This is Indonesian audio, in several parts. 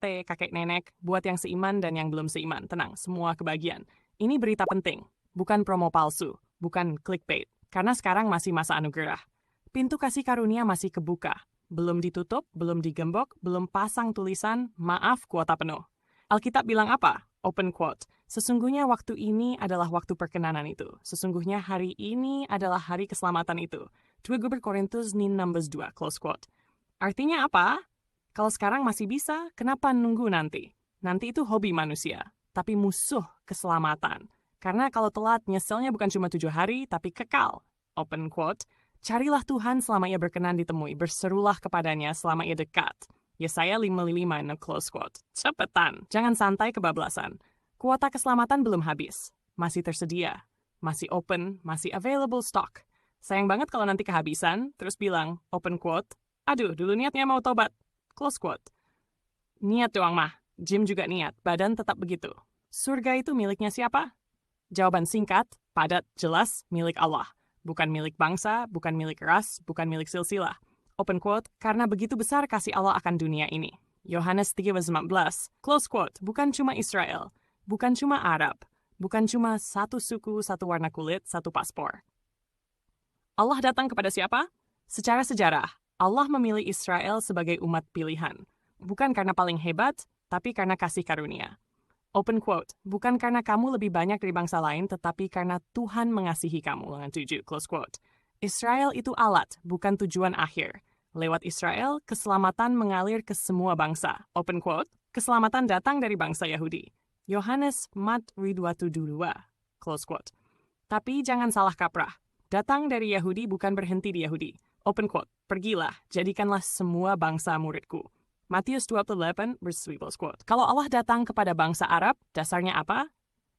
kakek nenek, buat yang seiman dan yang belum seiman. Tenang, semua kebagian. Ini berita penting, bukan promo palsu, bukan clickbait. Karena sekarang masih masa anugerah. Pintu kasih karunia masih kebuka. Belum ditutup, belum digembok, belum pasang tulisan, maaf kuota penuh. Alkitab bilang apa? Open quote. Sesungguhnya waktu ini adalah waktu perkenanan itu. Sesungguhnya hari ini adalah hari keselamatan itu. 2 Korintus 16:2, close quote. Artinya apa? Kalau sekarang masih bisa, kenapa nunggu nanti? Nanti itu hobi manusia, tapi musuh keselamatan. Karena kalau telat, nyeselnya bukan cuma 7 hari, tapi kekal. Open quote. Carilah Tuhan selama ia berkenan ditemui, berserulah kepadanya selama ia dekat. Yesaya 5:5, no close quote. Cepetan, jangan santai kebablasan. Kuota keselamatan belum habis, masih tersedia, masih open, masih available stock. Sayang banget kalau nanti kehabisan, terus bilang, open quote, aduh dulu niatnya mau tobat, close quote. Niat doang mah, gym juga niat, badan tetap begitu. Surga itu miliknya siapa? Jawaban singkat, padat, jelas, milik Allah. Bukan milik bangsa, bukan milik ras, bukan milik silsilah. Open quote, karena begitu besar kasih Allah akan dunia ini. Yohanes 3:19, close quote, bukan cuma Israel, bukan cuma Arab, bukan cuma satu suku, satu warna kulit, satu paspor. Allah datang kepada siapa? Secara sejarah, Allah memilih Israel sebagai umat pilihan. Bukan karena paling hebat, tapi karena kasih karunia. Open quote, bukan karena kamu lebih banyak dari bangsa lain, tetapi karena Tuhan mengasihi kamu. Ulangan 7, close quote. Israel itu alat, bukan tujuan akhir. Lewat Israel, keselamatan mengalir ke semua bangsa. Open quote, keselamatan datang dari bangsa Yahudi. Yohanes 4:22, close quote. Tapi jangan salah kaprah. Datang dari Yahudi bukan berhenti di Yahudi. Open quote, pergilah, jadikanlah semua bangsa muridku. Matius 28:12, close quote. Kalau Allah datang kepada bangsa Arab, dasarnya apa?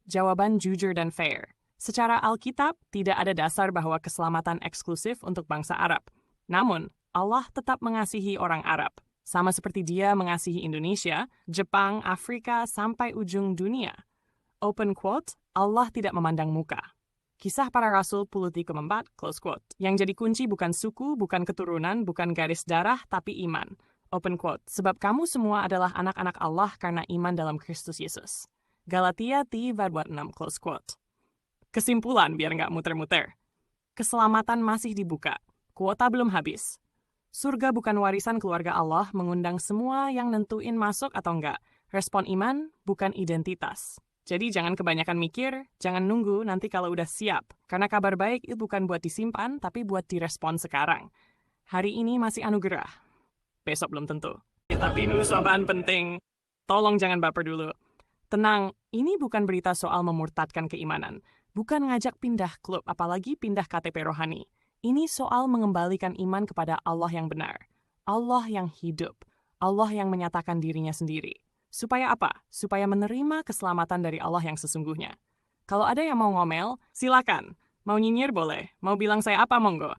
Jawaban jujur dan fair. Secara Alkitab, tidak ada dasar bahwa keselamatan eksklusif untuk bangsa Arab. Namun, Allah tetap mengasihi orang Arab. Sama seperti dia mengasihi Indonesia, Jepang, Afrika, sampai ujung dunia. Open quote, Allah tidak memandang muka. Kisah para Rasul 10:4, close quote. Yang jadi kunci bukan suku, bukan keturunan, bukan garis darah, tapi iman. Open quote, sebab kamu semua adalah anak-anak Allah karena iman dalam Kristus Yesus. Galatia 3:6, close quote. Kesimpulan biar nggak muter-muter. Keselamatan masih dibuka. Kuota belum habis. Surga bukan warisan keluarga Allah mengundang semua yang nentuin masuk atau enggak. Respon iman bukan identitas. Jadi jangan kebanyakan mikir, jangan nunggu nanti kalau udah siap. Karena kabar baik itu bukan buat disimpan, tapi buat direspon sekarang. Hari ini masih anugerah. Besok belum tentu. Tapi nusaban penting. Tolong jangan baper dulu. Tenang, ini bukan berita soal memurtadkan keimanan. Bukan ngajak pindah klub, apalagi pindah KTP rohani. Ini soal mengembalikan iman kepada Allah yang benar. Allah yang hidup. Allah yang menyatakan dirinya sendiri. Supaya apa? Supaya menerima keselamatan dari Allah yang sesungguhnya. Kalau ada yang mau ngomel, silakan. Mau nyinyir boleh. Mau bilang saya apa, monggo.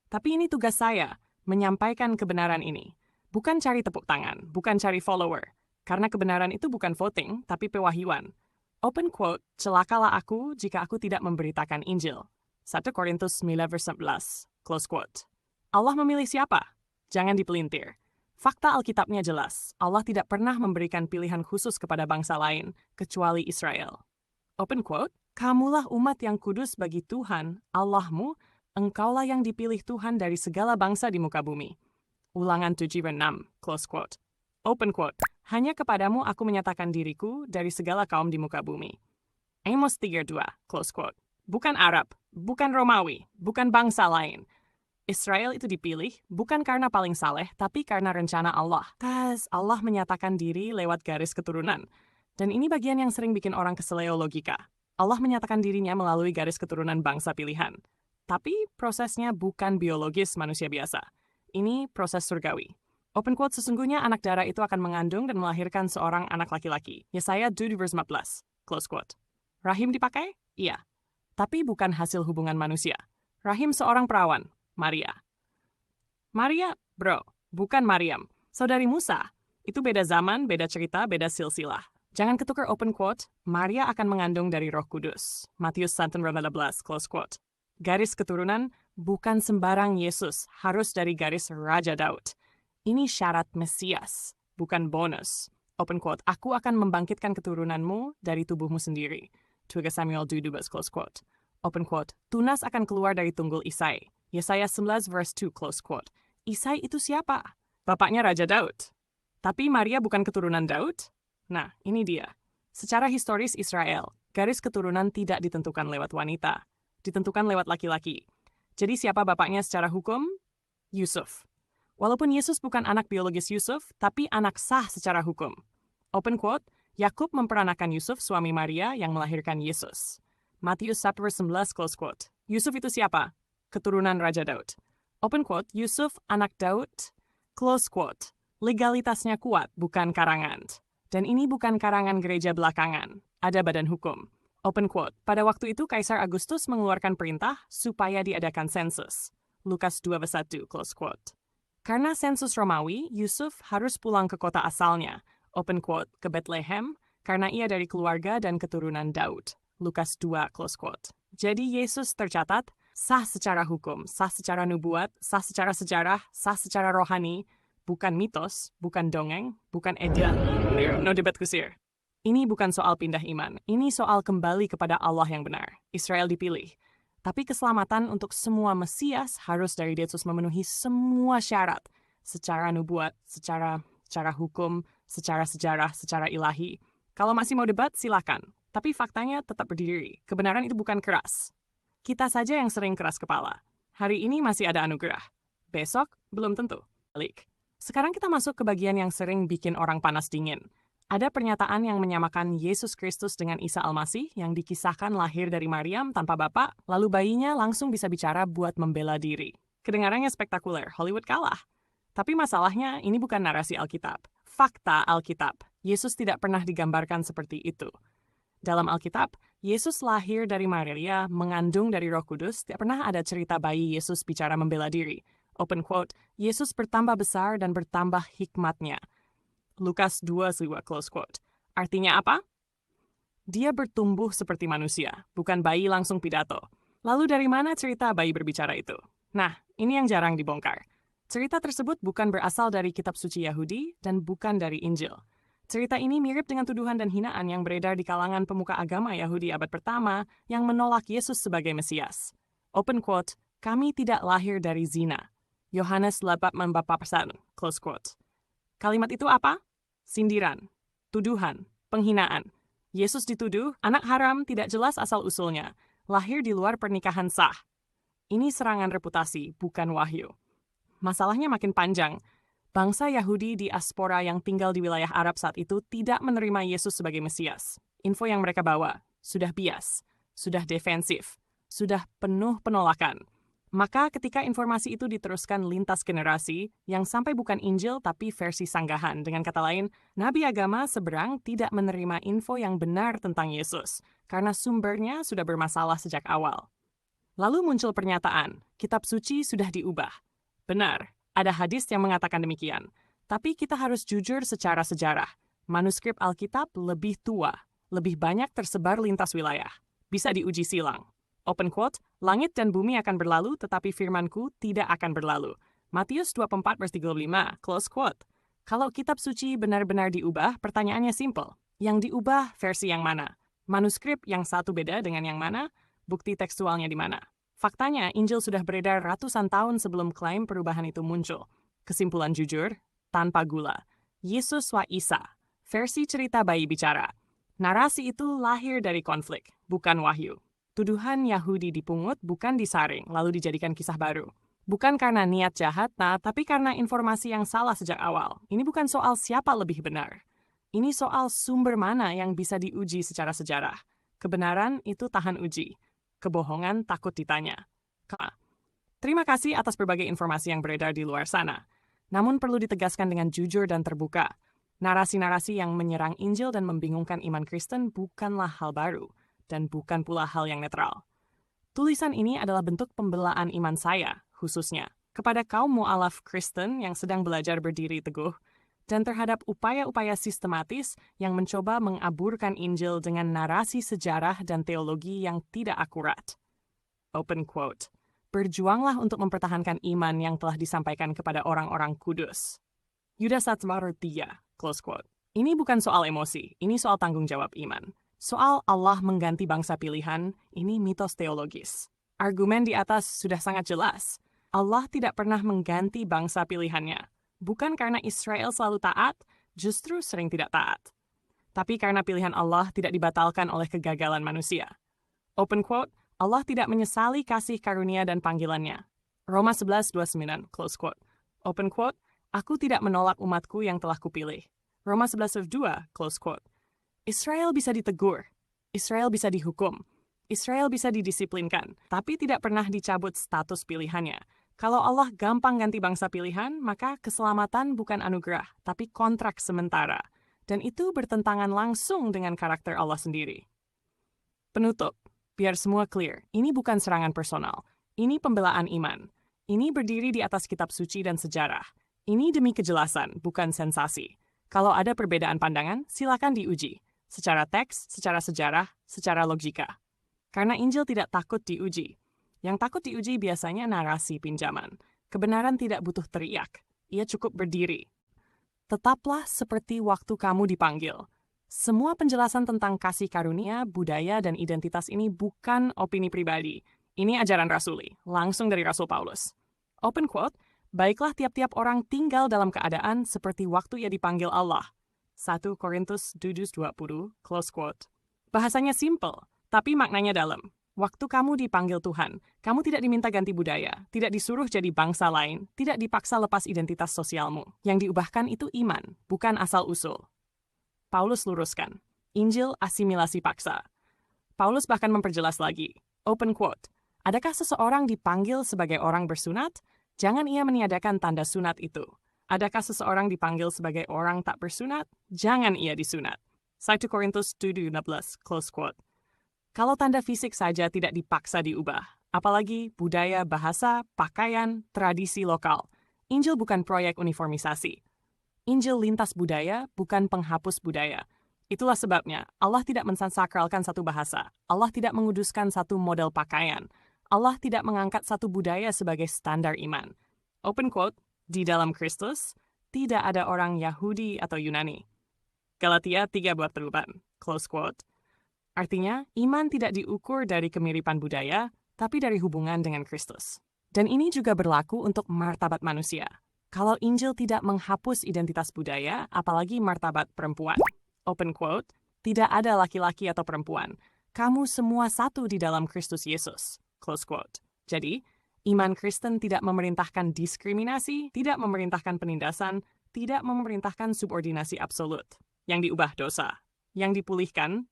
Tapi ini tugas saya, menyampaikan kebenaran ini. Bukan cari tepuk tangan, bukan cari follower. Karena kebenaran itu bukan voting, tapi pewahyuan. Open quote, celakalah aku jika aku tidak memberitakan Injil. 1 Korintus 9:11, close quote. Allah memilih siapa? Jangan dipelintir. Fakta Alkitabnya jelas, Allah tidak pernah memberikan pilihan khusus kepada bangsa lain, kecuali Israel. Open quote, kamulah umat yang kudus bagi Tuhan, Allahmu, engkaulah yang dipilih Tuhan dari segala bangsa di muka bumi. Ulangan 7:6, close quote. Open quote, hanya kepadamu aku menyatakan diriku dari segala kaum di muka bumi. Amos 3:2, close quote. Bukan Arab, bukan Romawi, bukan bangsa lain. Israel itu dipilih bukan karena paling saleh, tapi karena rencana Allah. Allah menyatakan diri lewat garis keturunan. Dan ini bagian yang sering bikin orang keseleo logika. Allah menyatakan dirinya melalui garis keturunan bangsa pilihan. Tapi prosesnya bukan biologis manusia biasa. Ini proses surgawi. Open quote, sesungguhnya anak darah itu akan mengandung dan melahirkan seorang anak laki-laki. Yesaya 2:14, close quote. Rahim dipakai? Iya. Tapi bukan hasil hubungan manusia. Rahim seorang perawan, Maria. Maria, bro, bukan Maryam. Saudari Musa. Itu beda zaman, beda cerita, beda silsilah. Jangan ketukar open quote, Maria akan mengandung dari Roh Kudus. Matius 1:11, close quote. Garis keturunan bukan sembarang Yesus, harus dari garis Raja Daud. Ini syarat Mesias, bukan bonus. Open quote, aku akan membangkitkan keturunanmu dari tubuhmu sendiri. 2 Samuel 12, close quote. Open quote, tunas akan keluar dari tunggul Isai. Yesaya 11 verse 2, close quote. Isai itu siapa? Bapaknya Raja Daud. Tapi Maria bukan keturunan Daud? Nah, ini dia. Secara historis Israel, garis keturunan tidak ditentukan lewat wanita. Ditentukan lewat laki-laki. Jadi siapa bapaknya secara hukum? Yusuf. Walaupun Yesus bukan anak biologis Yusuf, tapi anak sah secara hukum. Open quote, Yakub memperanakan Yusuf suami Maria yang melahirkan Yesus. Matius 1:11, close quote. Yusuf itu siapa? Keturunan Raja Daud. Open quote, Yusuf anak Daud, close quote. Legalitasnya kuat, bukan karangan. Dan ini bukan karangan gereja belakangan. Ada badan hukum. Open quote, pada waktu itu Kaisar Agustus mengeluarkan perintah supaya diadakan sensus. Lukas 2:1, close quote. Karena sensus Romawi, Yusuf harus pulang ke kota asalnya. Open quote, ke Bethlehem, karena ia dari keluarga dan keturunan Daud. Lukas 2, close quote. Jadi Yesus tercatat, sah secara hukum, sah secara nubuat, sah secara sejarah, sah secara rohani, bukan mitos, bukan dongeng, bukan edan. No debat kusir. Ini bukan soal pindah iman, ini soal kembali kepada Allah yang benar. Israel dipilih. Tapi keselamatan untuk semua Mesias harus dari Yesus memenuhi semua syarat. Secara nubuat, secara hukum, secara sejarah, secara ilahi. Kalau masih mau debat, silakan. Tapi faktanya tetap berdiri. Kebenaran itu bukan keras. Kita saja yang sering keras kepala. Hari ini masih ada anugerah. Besok, belum tentu. Balik. Sekarang kita masuk ke bagian yang sering bikin orang panas dingin. Ada pernyataan yang menyamakan Yesus Kristus dengan Isa Al-Masih yang dikisahkan lahir dari Maryam tanpa bapak, lalu bayinya langsung bisa bicara buat membela diri. Kedengarannya spektakuler, Hollywood kalah. Tapi masalahnya ini bukan narasi Alkitab. Fakta Alkitab. Yesus tidak pernah digambarkan seperti itu. Dalam Alkitab, Yesus lahir dari Maria, mengandung dari Roh Kudus, tidak pernah ada cerita bayi Yesus bicara membela diri. Open quote, Yesus bertambah besar dan bertambah hikmatnya. Lukas 2:2, close quote. Artinya apa? Dia bertumbuh seperti manusia, bukan bayi langsung pidato. Lalu dari mana cerita bayi berbicara itu? Nah, ini yang jarang dibongkar. Cerita tersebut bukan berasal dari kitab suci Yahudi dan bukan dari Injil. Cerita ini mirip dengan tuduhan dan hinaan yang beredar di kalangan pemuka agama Yahudi abad pertama yang menolak Yesus sebagai Mesias. Open quote, kami tidak lahir dari zina. Yohanes 8:41, close quote. Kalimat itu apa? Sindiran, tuduhan, penghinaan. Yesus dituduh, anak haram tidak jelas asal-usulnya, lahir di luar pernikahan sah. Ini serangan reputasi, bukan wahyu. Masalahnya makin panjang. Bangsa Yahudi di diaspora yang tinggal di wilayah Arab saat itu tidak menerima Yesus sebagai Mesias. Info yang mereka bawa sudah bias, sudah defensif, sudah penuh penolakan. Maka ketika informasi itu diteruskan lintas generasi, yang sampai bukan Injil tapi versi sanggahan, dengan kata lain, nabi agama seberang tidak menerima info yang benar tentang Yesus, karena sumbernya sudah bermasalah sejak awal. Lalu muncul pernyataan, kitab suci sudah diubah. Benar, ada hadis yang mengatakan demikian. Tapi kita harus jujur secara sejarah. Manuskrip Alkitab lebih tua, lebih banyak tersebar lintas wilayah. Bisa diuji silang. Open quote, langit dan bumi akan berlalu, tetapi firmanku tidak akan berlalu. Matius 24:35, close quote. Kalau kitab suci benar-benar diubah, pertanyaannya simple. Yang diubah versi yang mana? Manuskrip yang satu beda dengan yang mana? Bukti tekstualnya di mana? Faktanya, Injil sudah beredar ratusan tahun sebelum klaim perubahan itu muncul. Kesimpulan jujur, tanpa gula. Yesus wa Isa, versi cerita bayi bicara. Narasi itu lahir dari konflik, bukan wahyu. Tuduhan Yahudi dipungut bukan disaring, lalu dijadikan kisah baru. Bukan karena niat jahat, tapi karena informasi yang salah sejak awal. Ini bukan soal siapa lebih benar. Ini soal sumber mana yang bisa diuji secara sejarah. Kebenaran itu tahan uji. Kebohongan takut ditanya. Terima kasih atas berbagai informasi yang beredar di luar sana. Namun perlu ditegaskan dengan jujur dan terbuka. Narasi-narasi yang menyerang Injil dan membingungkan iman Kristen bukanlah hal baru, dan bukan pula hal yang netral. Tulisan ini adalah bentuk pembelaan iman saya, khususnya, kepada kaum mu'alaf Kristen yang sedang belajar berdiri teguh, dan terhadap upaya-upaya sistematis yang mencoba mengaburkan Injil dengan narasi sejarah dan teologi yang tidak akurat. Open quote. Berjuanglah untuk mempertahankan iman yang telah disampaikan kepada orang-orang kudus. Yudas Satsmarotia, close quote. Ini bukan soal emosi, ini soal tanggung jawab iman. Soal Allah mengganti bangsa pilihan, ini mitos teologis. Argumen di atas sudah sangat jelas. Allah tidak pernah mengganti bangsa pilihannya. Bukan karena Israel selalu taat, justru sering tidak taat. Tapi karena pilihan Allah tidak dibatalkan oleh kegagalan manusia. Open quote, Allah tidak menyesali kasih karunia dan panggilannya. Roma 11:29, close quote. Open quote, aku tidak menolak umatku yang telah kupilih. Roma 11:2, close quote. Israel bisa ditegur, Israel bisa dihukum, Israel bisa didisiplinkan, tapi tidak pernah dicabut status pilihannya. Kalau Allah gampang ganti bangsa pilihan, maka keselamatan bukan anugerah, tapi kontrak sementara. Dan itu bertentangan langsung dengan karakter Allah sendiri. Penutup, biar semua clear, ini bukan serangan personal, ini pembelaan iman. Ini berdiri di atas kitab suci dan sejarah. Ini demi kejelasan, bukan sensasi. Kalau ada perbedaan pandangan, silakan diuji. Secara teks, secara sejarah, secara logika. Karena Injil tidak takut diuji. Yang takut diuji biasanya narasi pinjaman. Kebenaran tidak butuh teriak. Ia cukup berdiri. Tetaplah seperti waktu kamu dipanggil. Semua penjelasan tentang kasih karunia, budaya, dan identitas ini bukan opini pribadi. Ini ajaran rasuli, langsung dari Rasul Paulus. Open quote, baiklah tiap-tiap orang tinggal dalam keadaan seperti waktu ia dipanggil Allah. 1 Korintus 7:20, close quote. Bahasanya simple, tapi maknanya dalam. Waktu kamu dipanggil Tuhan, kamu tidak diminta ganti budaya, tidak disuruh jadi bangsa lain, tidak dipaksa lepas identitas sosialmu. Yang diubahkan itu iman, bukan asal-usul. Paulus luruskan, Injil asimilasi paksa. Paulus bahkan memperjelas lagi, open quote, adakah seseorang dipanggil sebagai orang bersunat? Jangan ia meniadakan tanda sunat itu. Adakah seseorang dipanggil sebagai orang tak bersunat? Jangan ia disunat. 1 Korintus 7:16, close quote. Kalau tanda fisik saja tidak dipaksa diubah, apalagi budaya, bahasa, pakaian, tradisi lokal. Injil bukan proyek uniformisasi. Injil lintas budaya, bukan penghapus budaya. Itulah sebabnya Allah tidak mensakraalkan satu bahasa. Allah tidak menguduskan satu model pakaian. Allah tidak mengangkat satu budaya sebagai standar iman. Open quote, di dalam Kristus, tidak ada orang Yahudi atau Yunani. Galatia 3:8, close quote. Artinya, iman tidak diukur dari kemiripan budaya, tapi dari hubungan dengan Kristus. Dan ini juga berlaku untuk martabat manusia. Kalau Injil tidak menghapus identitas budaya, apalagi martabat perempuan. Open quote, tidak ada laki-laki atau perempuan. Kamu semua satu di dalam Kristus Yesus. Close quote. Jadi, iman Kristen tidak memerintahkan diskriminasi, tidak memerintahkan penindasan, tidak memerintahkan subordinasi absolut. Yang diubah dosa. Yang dipulihkan,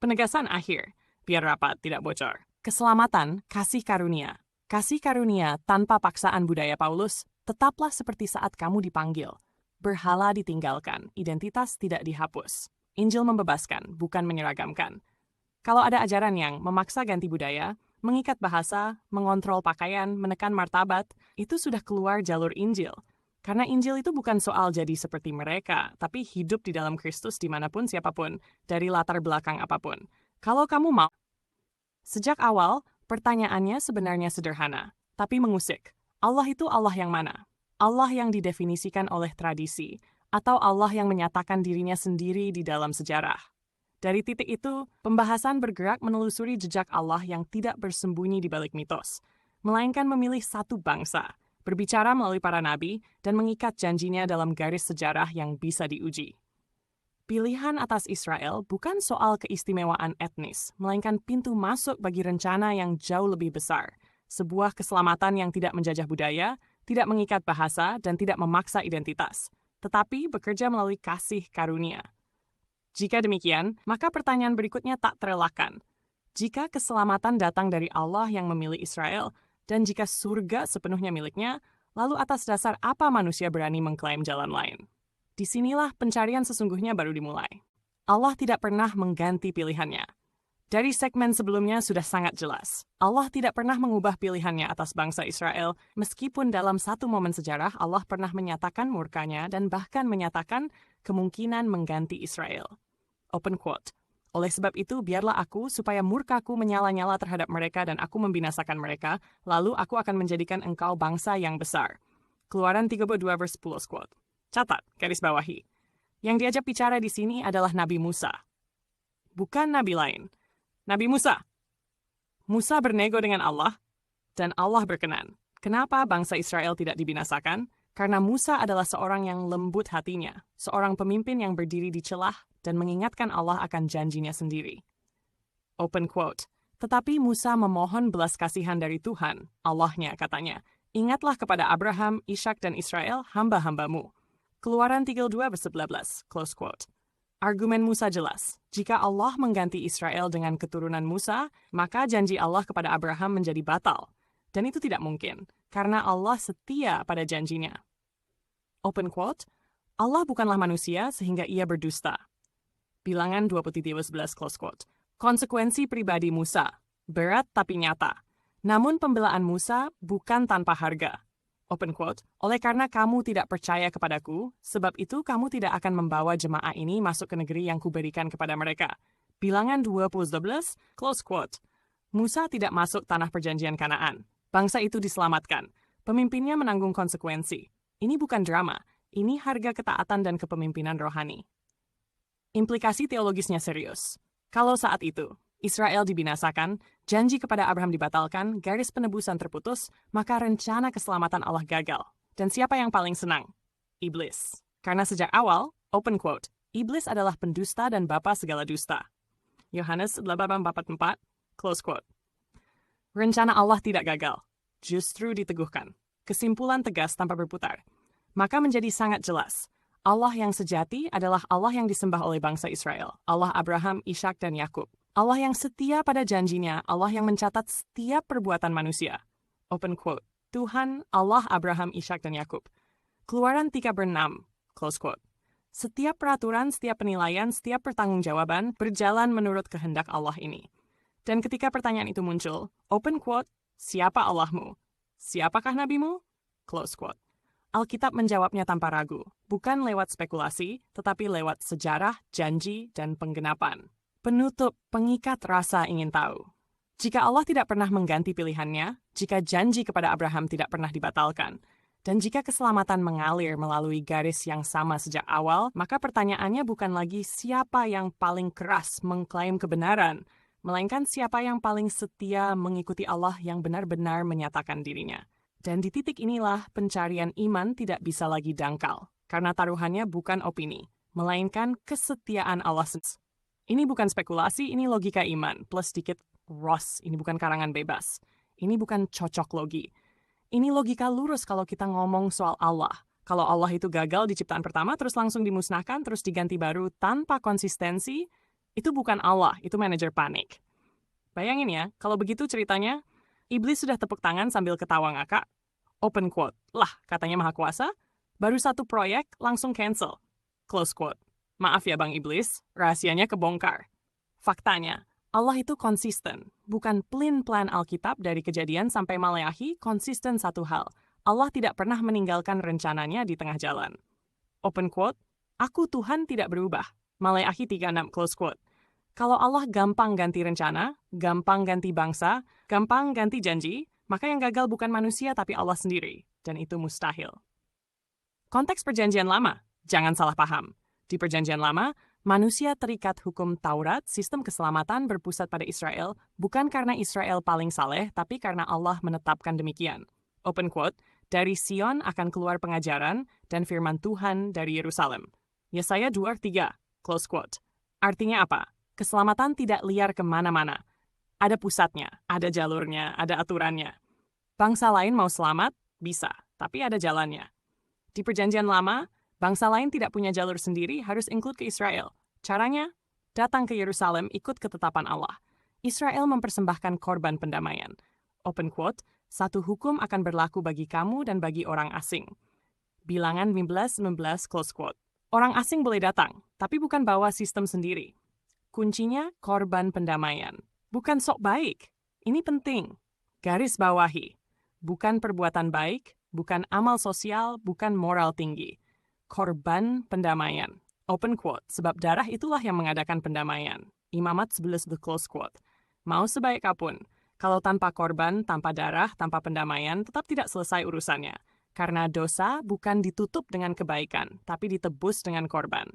penegasan akhir, biar rapat tidak bocor. Keselamatan, kasih karunia. Kasih karunia tanpa paksaan budaya Paulus, tetaplah seperti saat kamu dipanggil. Berhala ditinggalkan, identitas tidak dihapus. Injil membebaskan, bukan menyeragamkan. Kalau ada ajaran yang memaksa ganti budaya, mengikat bahasa, mengontrol pakaian, menekan martabat, itu sudah keluar jalur Injil. Karena Injil itu bukan soal jadi seperti mereka, tapi hidup di dalam Kristus dimanapun siapapun, dari latar belakang apapun. Kalau kamu mau. Sejak awal, pertanyaannya sebenarnya sederhana, tapi mengusik. Allah itu Allah yang mana? Allah yang didefinisikan oleh tradisi, atau Allah yang menyatakan dirinya sendiri di dalam sejarah? Dari titik itu, pembahasan bergerak menelusuri jejak Allah yang tidak bersembunyi di balik mitos, melainkan memilih satu bangsa, berbicara melalui para nabi, dan mengikat janjinya dalam garis sejarah yang bisa diuji. Pilihan atas Israel bukan soal keistimewaan etnis, melainkan pintu masuk bagi rencana yang jauh lebih besar, sebuah keselamatan yang tidak menjajah budaya, tidak mengikat bahasa, dan tidak memaksa identitas, tetapi bekerja melalui kasih karunia. Jika demikian, maka pertanyaan berikutnya tak terelakkan. Jika keselamatan datang dari Allah yang memilih Israel, dan jika surga sepenuhnya miliknya, lalu atas dasar apa manusia berani mengklaim jalan lain? Disinilah pencarian sesungguhnya baru dimulai. Allah tidak pernah mengganti pilihannya. Dari segmen sebelumnya sudah sangat jelas. Allah tidak pernah mengubah pilihannya atas bangsa Israel, meskipun dalam satu momen sejarah Allah pernah menyatakan murkanya dan bahkan menyatakan kemungkinan mengganti Israel. Open quote. Oleh sebab itu, biarlah aku supaya murkaku menyala-nyala terhadap mereka dan aku membinasakan mereka, lalu aku akan menjadikan engkau bangsa yang besar. Keluaran 32 verse 10 quote. Catat, garis bawahi. Yang diajak bicara di sini adalah Nabi Musa. Bukan nabi lain. Nabi Musa. Musa bernego dengan Allah, dan Allah berkenan. Kenapa bangsa Israel tidak dibinasakan? Karena Musa adalah seorang yang lembut hatinya, seorang pemimpin yang berdiri di celah dan mengingatkan Allah akan janjinya sendiri. Open quote. Tetapi Musa memohon belas kasihan dari Tuhan, Allahnya katanya. Ingatlah kepada Abraham, Ishak dan Israel, hamba-hambamu. Keluaran 32:11, close quote. Argumen Musa jelas. Jika Allah mengganti Israel dengan keturunan Musa, maka janji Allah kepada Abraham menjadi batal. Dan itu tidak mungkin, karena Allah setia pada janjinya. Open quote, Allah bukanlah manusia sehingga ia berdusta. Bilangan 20:11, close quote. Konsekuensi pribadi Musa, berat tapi nyata. Namun pembelaan Musa bukan tanpa harga. Open quote, oleh karena kamu tidak percaya kepadaku, sebab itu kamu tidak akan membawa jemaah ini masuk ke negeri yang kuberikan kepada mereka. Bilangan 20:12, close quote. Musa tidak masuk tanah perjanjian Kanaan. Bangsa itu diselamatkan. Pemimpinnya menanggung konsekuensi. Ini bukan drama, ini harga ketaatan dan kepemimpinan rohani. Implikasi teologisnya serius. Kalau saat itu Israel dibinasakan, janji kepada Abraham dibatalkan, garis penebusan terputus, maka rencana keselamatan Allah gagal. Dan siapa yang paling senang? Iblis. Karena sejak awal, open quote, Iblis adalah pendusta dan bapa segala dusta. Yohanes 8:44, close quote. Rencana Allah tidak gagal, justru diteguhkan. Kesimpulan tegas tanpa berputar. Maka menjadi sangat jelas, Allah yang sejati adalah Allah yang disembah oleh bangsa Israel, Allah Abraham, Ishak, dan Yakub. Allah yang setia pada janjinya, Allah yang mencatat setiap perbuatan manusia. Open quote. Tuhan, Allah, Abraham, Ishak, dan Yakub. Keluaran 3:6, close quote. Setiap peraturan, setiap penilaian, setiap pertanggungjawaban berjalan menurut kehendak Allah ini. Dan ketika pertanyaan itu muncul, open quote, siapa Allahmu? Siapakah nabimu? Close quote. Alkitab menjawabnya tanpa ragu, bukan lewat spekulasi, tetapi lewat sejarah, janji, dan penggenapan. Penutup, pengikat rasa ingin tahu. Jika Allah tidak pernah mengganti pilihannya, jika janji kepada Abraham tidak pernah dibatalkan, dan jika keselamatan mengalir melalui garis yang sama sejak awal, maka pertanyaannya bukan lagi siapa yang paling keras mengklaim kebenaran, melainkan siapa yang paling setia mengikuti Allah yang benar-benar menyatakan dirinya. Dan di titik inilah pencarian iman tidak bisa lagi dangkal, karena taruhannya bukan opini, melainkan kesetiaan Allah sendiri. Ini bukan spekulasi, ini logika iman, plus sedikit Ross, ini bukan karangan bebas. Ini bukan cocok logi. Ini logika lurus kalau kita ngomong soal Allah. Kalau Allah itu gagal di ciptaan pertama, terus langsung dimusnahkan, terus diganti baru tanpa konsistensi, itu bukan Allah, itu manajer panik. Bayangin ya, kalau begitu ceritanya, Iblis sudah tepuk tangan sambil ketawa ngakak. Open quote, lah katanya maha kuasa, baru satu proyek langsung cancel. Close quote. Maaf ya Bang Iblis, rahasianya kebongkar. Faktanya, Allah itu konsisten, bukan plan Alkitab dari Kejadian sampai Maleakhi konsisten satu hal. Allah tidak pernah meninggalkan rencananya di tengah jalan. Open quote, aku Tuhan tidak berubah. Maleakhi 3:6, close quote. Kalau Allah gampang ganti rencana, gampang ganti bangsa, gampang ganti janji, maka yang gagal bukan manusia tapi Allah sendiri, dan itu mustahil. Konteks Perjanjian Lama, jangan salah paham. Di Perjanjian Lama, manusia terikat hukum Taurat, sistem keselamatan berpusat pada Israel, bukan karena Israel paling saleh, tapi karena Allah menetapkan demikian. Open quote, dari Sion akan keluar pengajaran dan firman Tuhan dari Yerusalem. Yesaya 2:3, close quote. Artinya apa? Keselamatan tidak liar kemana-mana. Ada pusatnya, ada jalurnya, ada aturannya. Bangsa lain mau selamat? Bisa, tapi ada jalannya. Di Perjanjian Lama, bangsa lain tidak punya jalur sendiri, harus include ke Israel. Caranya? Datang ke Yerusalem, ikut ketetapan Allah. Israel mempersembahkan korban pendamaian. Open quote, satu hukum akan berlaku bagi kamu dan bagi orang asing. Bilangan 15:19, close quote. Orang asing boleh datang, tapi bukan bawa sistem sendiri. Kuncinya korban pendamaian. Bukan sok baik. Ini penting. Garis bawahi. Bukan perbuatan baik, bukan amal sosial, bukan moral tinggi. Korban pendamaian. Open quote, sebab darah itulah yang mengadakan pendamaian. Imamat 11, close quote. Mau sebaik apapun, kalau tanpa korban, tanpa darah, tanpa pendamaian, tetap tidak selesai urusannya. Karena dosa bukan ditutup dengan kebaikan, tapi ditebus dengan korban.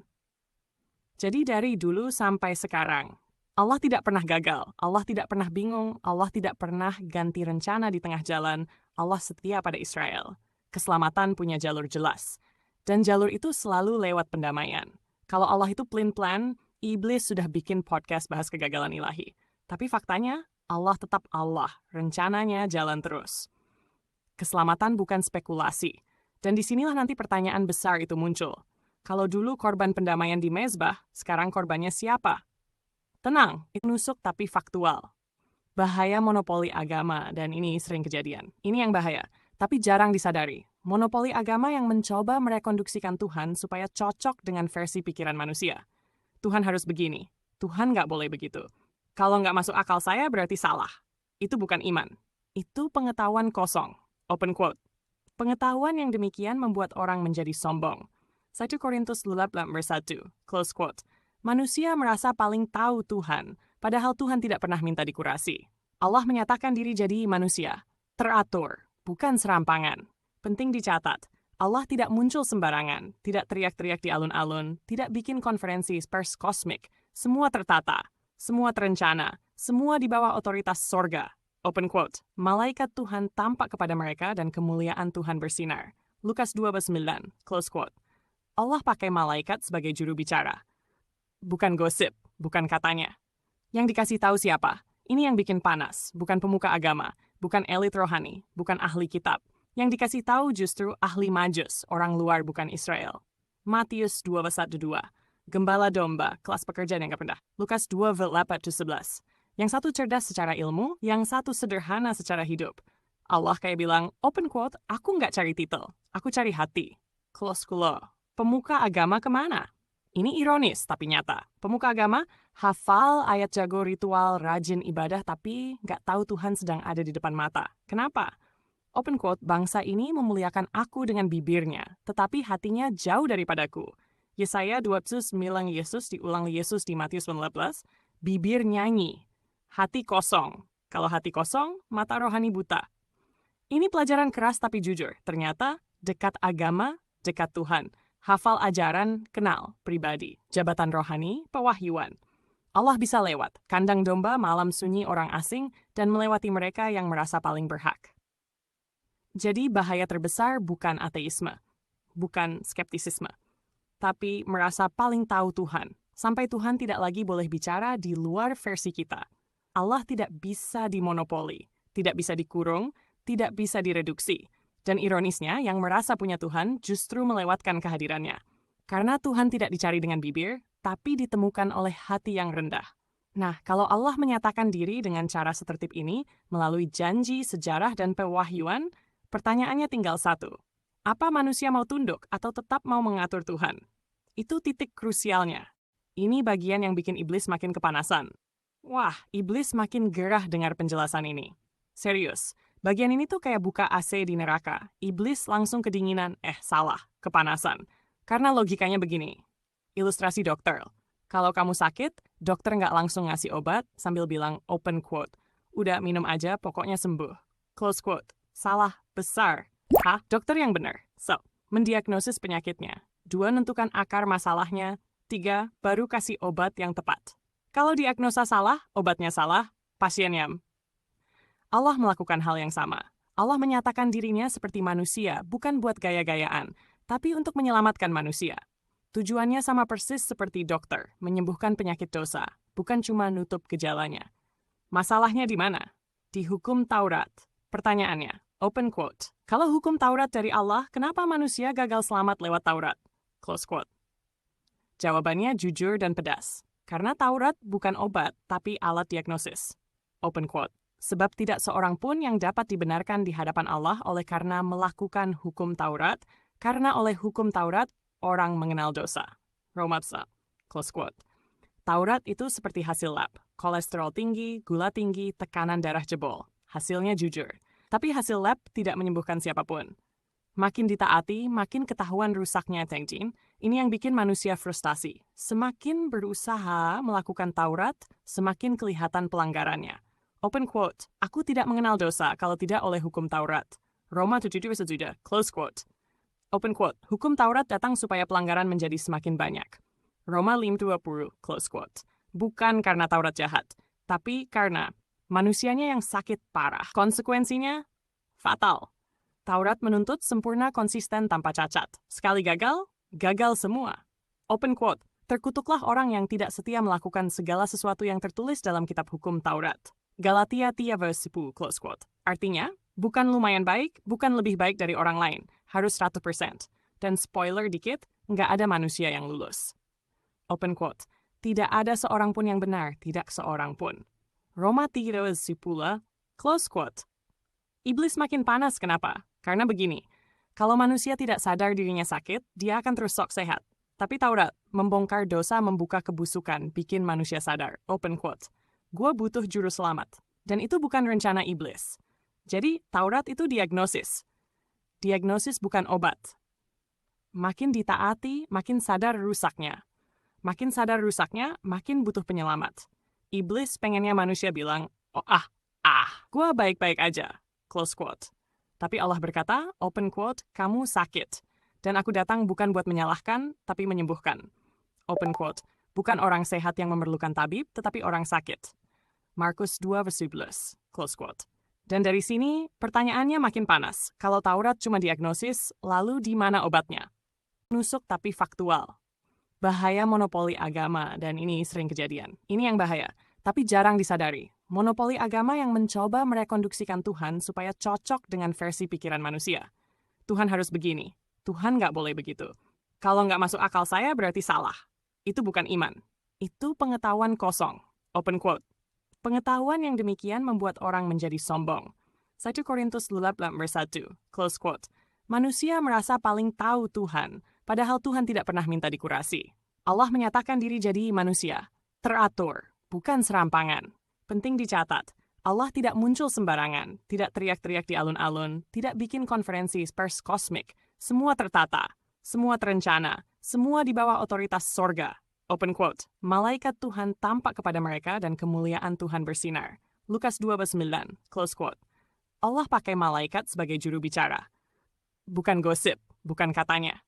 Jadi dari dulu sampai sekarang, Allah tidak pernah gagal, Allah tidak pernah bingung, Allah tidak pernah ganti rencana di tengah jalan, Allah setia pada Israel. Keselamatan punya jalur jelas. Dan jalur itu selalu lewat pendamaian. Kalau Allah itu plan, iblis sudah bikin podcast bahas kegagalan ilahi. Tapi faktanya, Allah tetap Allah, rencananya jalan terus. Keselamatan bukan spekulasi. Dan disinilah nanti pertanyaan besar itu muncul. Kalau dulu korban pendamaian di mezbah, sekarang korbannya siapa? Tenang, itu nusuk tapi faktual. Bahaya monopoli agama, dan ini sering kejadian. Ini yang bahaya, tapi jarang disadari. Monopoli agama yang mencoba merekonduksikan Tuhan supaya cocok dengan versi pikiran manusia. Tuhan harus begini, Tuhan nggak boleh begitu. Kalau nggak masuk akal saya berarti salah. Itu bukan iman. Itu pengetahuan kosong. Open quote. Pengetahuan yang demikian membuat orang menjadi sombong. 1 Korintus 18 ayat 1, close quote. Manusia merasa paling tahu Tuhan, padahal Tuhan tidak pernah minta dikurasi. Allah menyatakan diri jadi manusia. Teratur, bukan serampangan. Penting dicatat, Allah tidak muncul sembarangan, tidak teriak-teriak di alun-alun, tidak bikin konferensi pers kosmik. Semua tertata, semua terencana, semua di bawah otoritas sorga. Open quote. Malaikat Tuhan tampak kepada mereka dan kemuliaan Tuhan bersinar. Lukas 12:9, close quote. Allah pakai malaikat sebagai juru bicara. Bukan gosip, bukan katanya. Yang dikasih tahu siapa? Ini yang bikin panas, bukan pemuka agama, bukan elit rohani, bukan ahli kitab. Yang dikasih tahu justru ahli majus, orang luar bukan Israel. Matius 2:1-2. Gembala domba, kelas pekerjaan yang gak rendah. Lukas 2:8-11. Yang satu cerdas secara ilmu, yang satu sederhana secara hidup. Allah kayak bilang, open quote, aku nggak cari titel, aku cari hati. Close quote. Pemuka agama kemana? Ini ironis tapi nyata. Pemuka agama hafal ayat jago ritual rajin ibadah tapi nggak tahu Tuhan sedang ada di depan mata. Kenapa? Open quote, bangsa ini memuliakan aku dengan bibirnya, tetapi hatinya jauh daripadaku. Yesaya 29 Yesus diulang Yesus di Matius 18, bibir nyanyi, hati kosong. Kalau hati kosong, mata rohani buta. Ini pelajaran keras tapi jujur. Ternyata dekat agama, dekat Tuhan. Hafal ajaran, kenal, pribadi. Jabatan rohani, pewahyuan. Allah bisa lewat, kandang domba malam sunyi orang asing, dan melewati mereka yang merasa paling berhak. Jadi bahaya terbesar bukan ateisme, bukan skeptisisme, tapi merasa paling tahu Tuhan, sampai Tuhan tidak lagi boleh bicara di luar versi kita. Allah tidak bisa dimonopoli, tidak bisa dikurung, tidak bisa direduksi. Dan ironisnya, yang merasa punya Tuhan justru melewatkan kehadirannya. Karena Tuhan tidak dicari dengan bibir, tapi ditemukan oleh hati yang rendah. Nah, kalau Allah menyatakan diri dengan cara setertib ini, melalui janji, sejarah, dan pewahyuan, pertanyaannya tinggal satu. Apa manusia mau tunduk atau tetap mau mengatur Tuhan? Itu titik krusialnya. Ini bagian yang bikin iblis makin kepanasan. Wah, iblis makin gerah dengar penjelasan ini. Serius. Bagian ini tuh kayak buka AC di neraka. Iblis langsung kedinginan, salah, kepanasan. Karena logikanya begini. Ilustrasi dokter. Kalau kamu sakit, dokter nggak langsung ngasih obat sambil bilang open quote. Udah minum aja, pokoknya sembuh. Close quote. Salah besar. Hah? Dokter yang benar. So, mendiagnosis penyakitnya. 2, nentukan akar masalahnya. 3, baru kasih obat yang tepat. Kalau diagnosa salah, obatnya salah, pasiennya. Allah melakukan hal yang sama. Allah menyatakan dirinya seperti manusia, bukan buat gaya-gayaan, tapi untuk menyelamatkan manusia. Tujuannya sama persis seperti dokter, menyembuhkan penyakit dosa, bukan cuma nutup gejalanya. Masalahnya di mana? Di hukum Taurat. Pertanyaannya, open quote, kalau hukum Taurat dari Allah, kenapa manusia gagal selamat lewat Taurat? Close quote. Jawabannya jujur dan pedas. Karena Taurat bukan obat, tapi alat diagnosis. Open quote. Sebab tidak seorang pun yang dapat dibenarkan di hadapan Allah oleh karena melakukan hukum Taurat, karena oleh hukum Taurat orang mengenal dosa. Roma 1, close quote. Taurat itu seperti hasil lab. Kolesterol tinggi, gula tinggi, tekanan darah jebol. Hasilnya jujur. Tapi hasil lab tidak menyembuhkan siapapun. Makin ditaati, makin ketahuan rusaknya Tengjin. Ini yang bikin manusia frustasi. Semakin berusaha melakukan Taurat, semakin kelihatan pelanggarannya. Open quote, aku tidak mengenal dosa kalau tidak oleh hukum Taurat. Roma 7:7, close quote. Open quote, hukum Taurat datang supaya pelanggaran menjadi semakin banyak. Roma 5:20, close quote. Bukan karena Taurat jahat, tapi karena manusianya yang sakit parah. Konsekuensinya fatal. Taurat menuntut sempurna konsisten tanpa cacat. Sekali gagal, gagal semua. Open quote. Terkutuklah orang yang tidak setia melakukan segala sesuatu yang tertulis dalam kitab hukum Taurat. Galatia 3:10, close quote. Artinya, bukan lumayan baik, bukan lebih baik dari orang lain. Harus 100%. Dan spoiler dikit, nggak ada manusia yang lulus. Open quote. Tidak ada seorang pun yang benar, tidak seorang pun. Roma 3:10, close quote. Iblis makin panas, kenapa? Karena begini, kalau manusia tidak sadar dirinya sakit, dia akan terus sok sehat. Tapi Taurat, membongkar dosa, membuka kebusukan, bikin manusia sadar. Open quote. Gua butuh juru selamat. Dan itu bukan rencana iblis. Jadi, Taurat itu diagnosis. Diagnosis bukan obat. Makin ditaati, makin sadar rusaknya. Makin sadar rusaknya, makin butuh penyelamat. Iblis pengennya manusia bilang, gua baik-baik aja. Close quote. Tapi Allah berkata, open quote, kamu sakit. Dan aku datang bukan buat menyalahkan, tapi menyembuhkan. Open quote. Bukan orang sehat yang memerlukan tabib, tetapi orang sakit. Markus 2:11, close quote. Dan dari sini, pertanyaannya makin panas. Kalau Taurat cuma diagnosis, lalu di mana obatnya? Nusuk tapi faktual. Bahaya monopoli agama, dan ini sering kejadian. Ini yang bahaya, tapi jarang disadari. Monopoli agama yang mencoba merekonduksikan Tuhan supaya cocok dengan versi pikiran manusia. Tuhan harus begini, Tuhan nggak boleh begitu. Kalau nggak masuk akal saya berarti salah. Itu bukan iman. Itu pengetahuan kosong. Open quote. Pengetahuan yang demikian membuat orang menjadi sombong. 1 Korintus 8:1, close quote. Manusia merasa paling tahu Tuhan, padahal Tuhan tidak pernah minta dikurasi. Allah menyatakan diri jadi manusia. Teratur, bukan serampangan. Penting dicatat, Allah tidak muncul sembarangan, tidak teriak-teriak di alun-alun, tidak bikin konferensi pers kosmik. Semua tertata, semua terencana, semua di bawah otoritas sorga. Open quote. Malaikat Tuhan tampak kepada mereka dan kemuliaan Tuhan bersinar. Lukas 2:9, close quote. Allah pakai malaikat sebagai juru bicara. Bukan gosip, bukan katanya.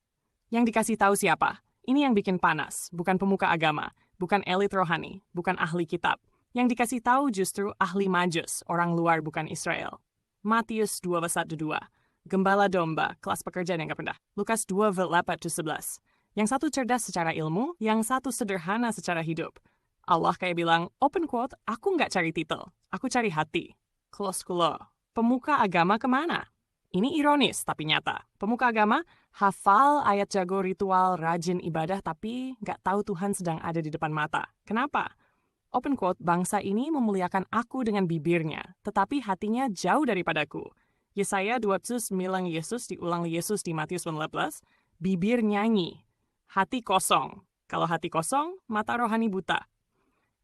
Yang dikasih tahu siapa? Ini yang bikin panas, bukan pemuka agama, bukan elit rohani, bukan ahli kitab. Yang dikasih tahu justru ahli majus, orang luar bukan Israel. Matius 2:1-2, gembala domba, kelas pekerjaan yang gak rendah. Lukas 2:8-11. Yang satu cerdas secara ilmu, yang satu sederhana secara hidup. Allah kayak bilang, open quote, aku nggak cari titel, aku cari hati. Close quote. Pemuka agama kemana? Ini ironis, tapi nyata. Pemuka agama, hafal ayat jago ritual, rajin ibadah, tapi nggak tahu Tuhan sedang ada di depan mata. Kenapa? Open quote, bangsa ini memuliakan aku dengan bibirnya, tetapi hatinya jauh daripadaku. Yesaya 2:9 Yesus diulang Yesus di Matius 18, bibir nyanyi, hati kosong. Kalau hati kosong, mata rohani buta.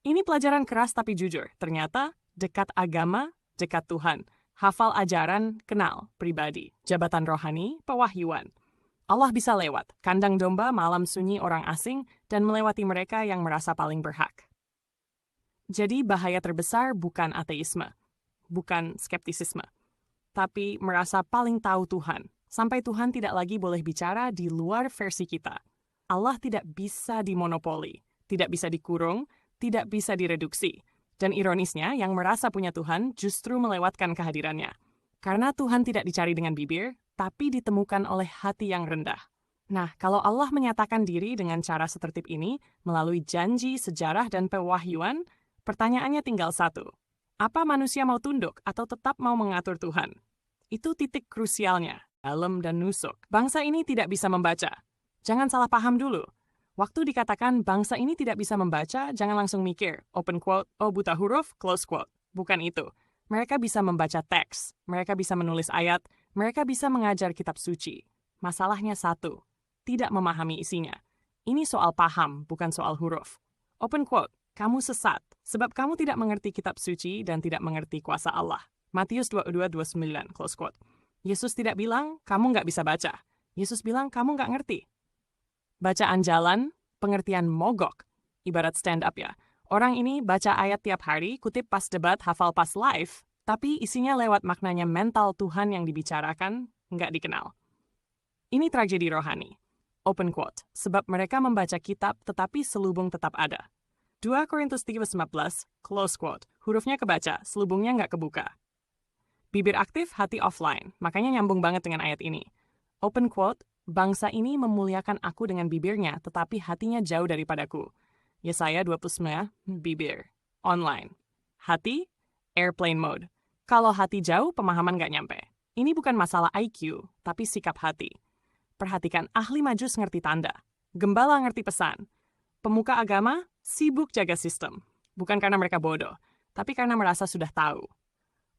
Ini pelajaran keras tapi jujur. Ternyata dekat agama, dekat Tuhan. Hafal ajaran, kenal, pribadi. Jabatan rohani, pewahyuan. Allah bisa lewat, kandang domba malam sunyi orang asing, dan melewati mereka yang merasa paling berhak. Jadi bahaya terbesar bukan ateisme, bukan skeptisisme, tapi merasa paling tahu Tuhan, sampai Tuhan tidak lagi boleh bicara di luar versi kita. Allah tidak bisa dimonopoli, tidak bisa dikurung, tidak bisa direduksi. Dan ironisnya, yang merasa punya Tuhan justru melewatkan kehadirannya. Karena Tuhan tidak dicari dengan bibir, tapi ditemukan oleh hati yang rendah. Nah, kalau Allah menyatakan diri dengan cara setertib ini, melalui janji, sejarah, dan pewahyuan, pertanyaannya tinggal satu. Apa manusia mau tunduk atau tetap mau mengatur Tuhan? Itu titik krusialnya, dalam dan nusuk. Bangsa ini tidak bisa membaca. Jangan salah paham dulu. Waktu dikatakan bangsa ini tidak bisa membaca, jangan langsung mikir, open quote, oh buta huruf, close quote. Bukan itu. Mereka bisa membaca teks, mereka bisa menulis ayat, mereka bisa mengajar kitab suci. Masalahnya satu, tidak memahami isinya. Ini soal paham, bukan soal huruf. Open quote, kamu sesat, sebab kamu tidak mengerti kitab suci dan tidak mengerti kuasa Allah. Matius 22:29, close quote. Yesus tidak bilang, kamu nggak bisa baca. Yesus bilang, kamu nggak ngerti. Bacaan jalan, pengertian mogok, ibarat stand up ya. Orang ini baca ayat tiap hari, kutip pas debat, hafal pas live, tapi isinya lewat maknanya mental Tuhan yang dibicarakan, nggak dikenal. Ini tragedi rohani. open quote, sebab mereka membaca kitab tetapi selubung tetap ada. 2 Korintus 3:15, close quote, hurufnya kebaca, selubungnya nggak kebuka. Bibir aktif, hati offline, makanya nyambung banget dengan ayat ini. Open quote, bangsa ini memuliakan aku dengan bibirnya, tetapi hatinya jauh daripadaku. Yesaya 29, bibir, online. Hati, airplane mode. Kalau hati jauh, pemahaman nggak nyampe. Ini bukan masalah IQ, tapi sikap hati. Perhatikan ahli majus ngerti tanda, gembala ngerti pesan. Pemuka agama sibuk jaga sistem, bukan karena mereka bodoh, tapi karena merasa sudah tahu.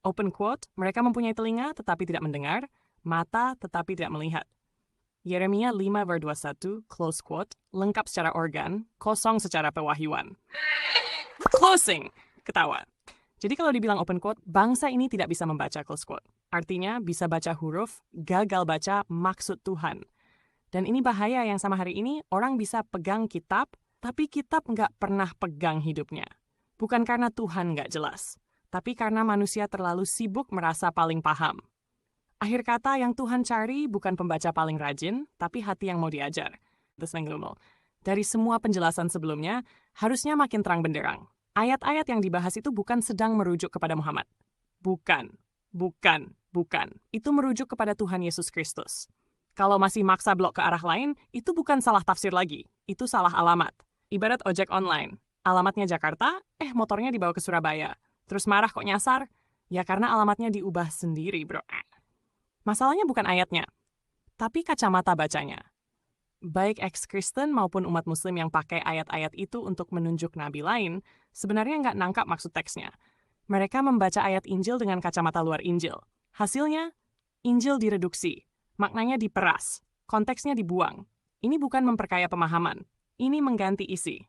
Open quote, mereka mempunyai telinga tetapi tidak mendengar, mata tetapi tidak melihat. Yeremia 5:21, close quote, lengkap secara organ, kosong secara pewahyuan. Closing, ketawa. Jadi kalau dibilang open quote, bangsa ini tidak bisa membaca close quote. Artinya bisa baca huruf, gagal baca maksud Tuhan. Dan ini bahaya yang sama hari ini, orang bisa pegang kitab, tapi kitab nggak pernah pegang hidupnya. Bukan karena Tuhan nggak jelas, tapi karena manusia terlalu sibuk merasa paling paham. Akhir kata yang Tuhan cari bukan pembaca paling rajin, tapi hati yang mau diajar. Dari semua penjelasan sebelumnya, harusnya makin terang benderang. Ayat-ayat yang dibahas itu bukan sedang merujuk kepada Muhammad. Bukan. Itu merujuk kepada Tuhan Yesus Kristus. Kalau masih maksa blok ke arah lain, itu bukan salah tafsir lagi. Itu salah alamat. Ibarat ojek online. Alamatnya Jakarta, motornya dibawa ke Surabaya. Terus marah kok nyasar? Ya karena alamatnya diubah sendiri, bro. Masalahnya bukan ayatnya, tapi kacamata bacanya. Baik ex-Kristen maupun umat muslim yang pakai ayat-ayat itu untuk menunjuk nabi lain, sebenarnya nggak nangkap maksud teksnya. Mereka membaca ayat Injil dengan kacamata luar Injil. Hasilnya, Injil direduksi, maknanya diperas, konteksnya dibuang. Ini bukan memperkaya pemahaman, ini mengganti isi.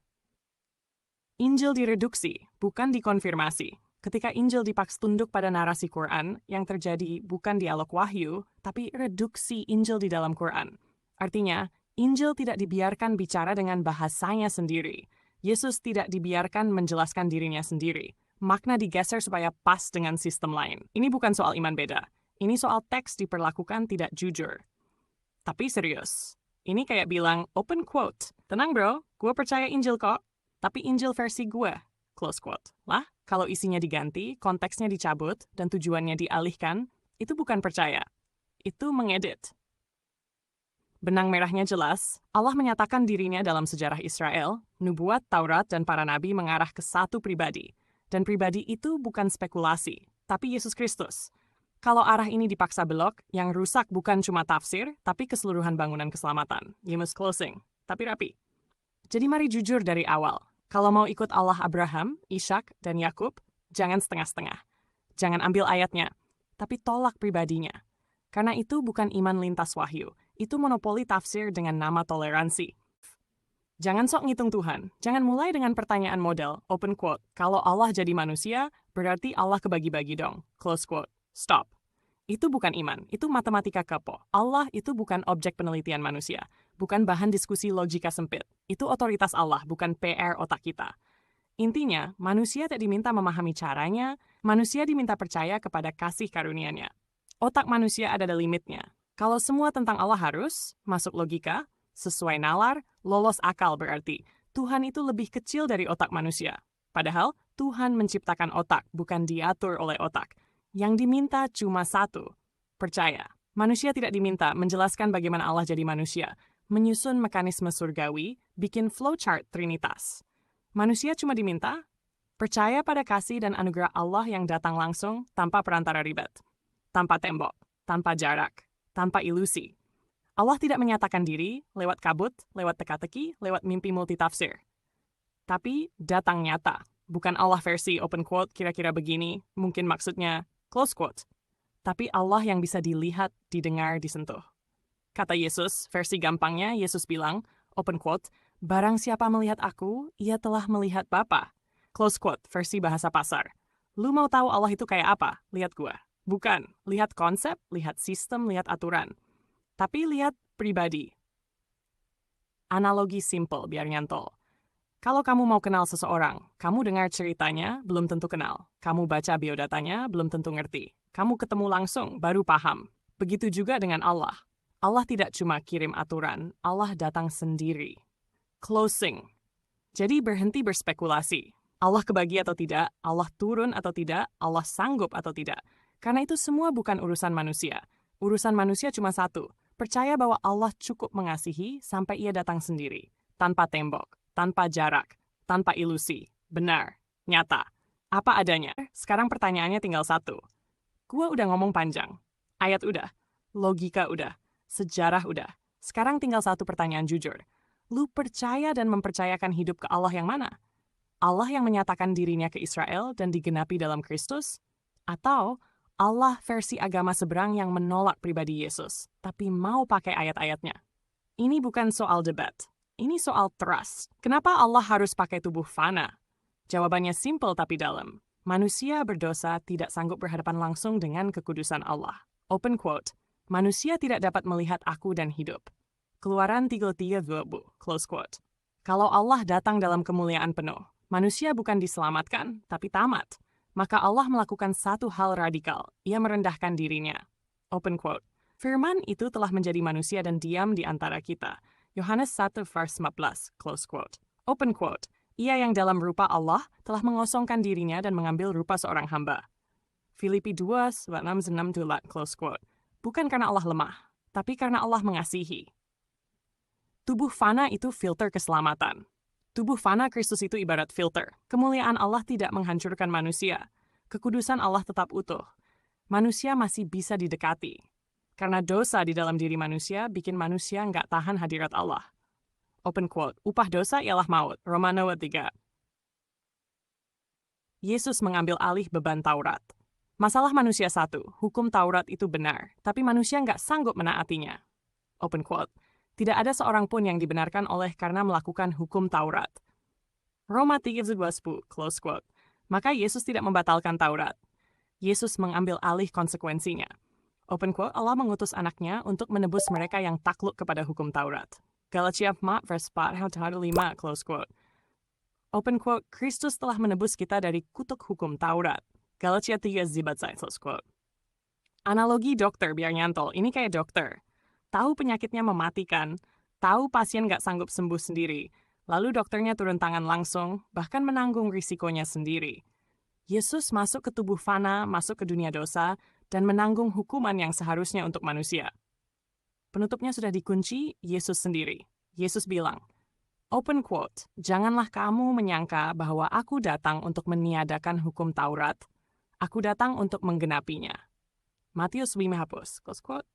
Injil direduksi, bukan dikonfirmasi. Ketika Injil dipaksa tunduk pada narasi Quran, yang terjadi bukan dialog wahyu, tapi reduksi Injil di dalam Quran. Artinya, Injil tidak dibiarkan bicara dengan bahasanya sendiri. Yesus tidak dibiarkan menjelaskan dirinya sendiri. Makna digeser supaya pas dengan sistem lain. Ini bukan soal iman beda. Ini soal teks diperlakukan tidak jujur. Tapi serius. Ini kayak bilang, open quote. Tenang bro, gue percaya Injil kok. Tapi Injil versi gue. Close quote. Lah, kalau isinya diganti, konteksnya dicabut, dan tujuannya dialihkan, itu bukan percaya. Itu mengedit. Benang merahnya jelas, Allah menyatakan dirinya dalam sejarah Israel, nubuat, Taurat, dan para nabi mengarah ke satu pribadi. Dan pribadi itu bukan spekulasi, tapi Yesus Kristus. Kalau arah ini dipaksa belok, yang rusak bukan cuma tafsir, tapi keseluruhan bangunan keselamatan. You must closing, tapi rapi. Jadi mari jujur dari awal. Kalau mau ikut Allah Abraham, Ishak, dan Yakub, jangan setengah-setengah. Jangan ambil ayatnya, tapi tolak pribadinya. Karena itu bukan iman lintas wahyu. Itu monopoli tafsir dengan nama toleransi. Jangan sok ngitung Tuhan. Jangan mulai dengan pertanyaan model, open quote, kalau Allah jadi manusia, berarti Allah kebagi-bagi dong. Close quote. Stop. Itu bukan iman. Itu matematika kepo. Allah itu bukan objek penelitian manusia. Bukan bahan diskusi logika sempit. Itu otoritas Allah, bukan PR otak kita. Intinya, manusia tak diminta memahami caranya, manusia diminta percaya kepada kasih karunia-Nya. Otak manusia ada limitnya. Kalau semua tentang Allah harus, masuk logika, sesuai nalar, lolos akal berarti Tuhan itu lebih kecil dari otak manusia. Padahal Tuhan menciptakan otak, bukan diatur oleh otak. Yang diminta cuma satu, percaya. Manusia tidak diminta menjelaskan bagaimana Allah jadi manusia, menyusun mekanisme surgawi, bikin flowchart Trinitas. Manusia cuma diminta percaya pada kasih dan anugerah Allah yang datang langsung tanpa perantara ribet, tanpa tembok, tanpa jarak, tanpa ilusi. Allah tidak menyatakan diri lewat kabut, lewat teka-teki, lewat mimpi multitafsir. Tapi datang nyata. Bukan Allah versi open quote kira-kira begini, mungkin maksudnya close quote. Tapi Allah yang bisa dilihat, didengar, disentuh. Kata Yesus, versi gampangnya Yesus bilang, open quote, barang siapa melihat aku, ia telah melihat Bapa. Close quote, versi bahasa pasar. Lu mau tahu Allah itu kayak apa? Lihat gua. Bukan, lihat konsep, lihat sistem, lihat aturan. Tapi lihat pribadi. Analogi simple biar nyantol. Kalau kamu mau kenal seseorang, kamu dengar ceritanya, belum tentu kenal. Kamu baca biodatanya, belum tentu ngerti. Kamu ketemu langsung, baru paham. Begitu juga dengan Allah. Allah tidak cuma kirim aturan, Allah datang sendiri. Closing. Jadi berhenti berspekulasi. Allah kebagi atau tidak, Allah turun atau tidak, Allah sanggup atau tidak. Karena itu semua bukan urusan manusia. Urusan manusia cuma satu, percaya bahwa Allah cukup mengasihi sampai ia datang sendiri. Tanpa tembok, tanpa jarak, tanpa ilusi. Benar, nyata. Apa adanya. Sekarang pertanyaannya tinggal satu. Gua udah ngomong panjang. Ayat udah. Logika udah. Sejarah udah. Sekarang tinggal satu pertanyaan jujur. Lu percaya dan mempercayakan hidup ke Allah yang mana? Allah yang menyatakan dirinya ke Israel dan digenapi dalam Kristus? Atau Allah versi agama seberang yang menolak pribadi Yesus, tapi mau pakai ayat-ayatnya? Ini bukan soal debat. Ini soal trust. Kenapa Allah harus pakai tubuh fana? Jawabannya simpel tapi dalam. Manusia berdosa tidak sanggup berhadapan langsung dengan kekudusan Allah. Open quote. Manusia tidak dapat melihat aku dan hidup. Keluaran 33:20, close quote. Kalau Allah datang dalam kemuliaan penuh, manusia bukan diselamatkan, tapi tamat. Maka Allah melakukan satu hal radikal, ia merendahkan dirinya. Open quote. Firman itu telah menjadi manusia dan diam di antara kita. Yohanes 1 vers 15, close quote. Open quote. Ia yang dalam rupa Allah telah mengosongkan dirinya dan mengambil rupa seorang hamba. Filipi 2:6-8, close quote. Bukan karena Allah lemah, tapi karena Allah mengasihi. Tubuh fana itu filter keselamatan. Tubuh fana Kristus itu ibarat filter. Kemuliaan Allah tidak menghancurkan manusia. Kekudusan Allah tetap utuh. Manusia masih bisa didekati. Karena dosa di dalam diri manusia bikin manusia nggak tahan hadirat Allah. Open quote. Upah dosa ialah maut. Roma 3. Yesus mengambil alih beban Taurat. Masalah manusia satu, hukum Taurat itu benar, tapi manusia nggak sanggup menaatinya. Open quote. Tidak ada seorang pun yang dibenarkan oleh karena melakukan hukum Taurat. Roma 3:20, close quote. Maka Yesus tidak membatalkan Taurat. Yesus mengambil alih konsekuensinya. Open quote, Allah mengutus anaknya untuk menebus mereka yang takluk kepada hukum Taurat. Galatia 4 vers 4-5, close quote. Open quote, Kristus telah menebus kita dari kutuk hukum Taurat. Galatia 3:17, close quote. Analogi dokter biar nyantol, ini kayak dokter. Tahu penyakitnya mematikan, tahu pasien nggak sanggup sembuh sendiri, lalu dokternya turun tangan langsung, bahkan menanggung risikonya sendiri. Yesus masuk ke tubuh fana, masuk ke dunia dosa, dan menanggung hukuman yang seharusnya untuk manusia. Penutupnya sudah dikunci, Yesus sendiri. Yesus bilang, open quote, janganlah kamu menyangka bahwa aku datang untuk meniadakan hukum Taurat. Aku datang untuk menggenapinya. Matius 5 hapus, close quote.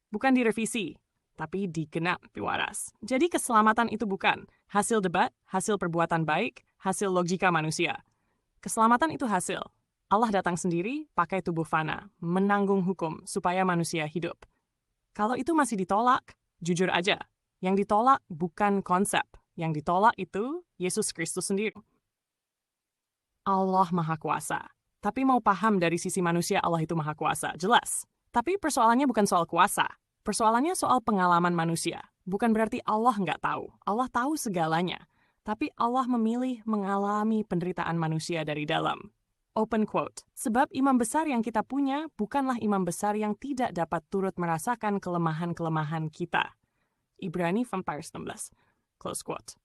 Bukan direvisi, tapi digenap, waras. Jadi keselamatan itu bukan hasil debat, hasil perbuatan baik, hasil logika manusia. Keselamatan itu hasil. Allah datang sendiri, pakai tubuh fana, menanggung hukum supaya manusia hidup. Kalau itu masih ditolak, jujur aja. Yang ditolak bukan konsep. Yang ditolak itu Yesus Kristus sendiri. Allah Maha Kuasa. Tapi mau paham dari sisi manusia Allah itu Maha Kuasa, jelas. Tapi persoalannya bukan soal kuasa. Persoalannya soal pengalaman manusia. Bukan berarti Allah nggak tahu. Allah tahu segalanya. Tapi Allah memilih mengalami penderitaan manusia dari dalam. Open quote. Sebab imam besar yang kita punya bukanlah imam besar yang tidak dapat turut merasakan kelemahan-kelemahan kita. Ibrani 4:16. Close quote.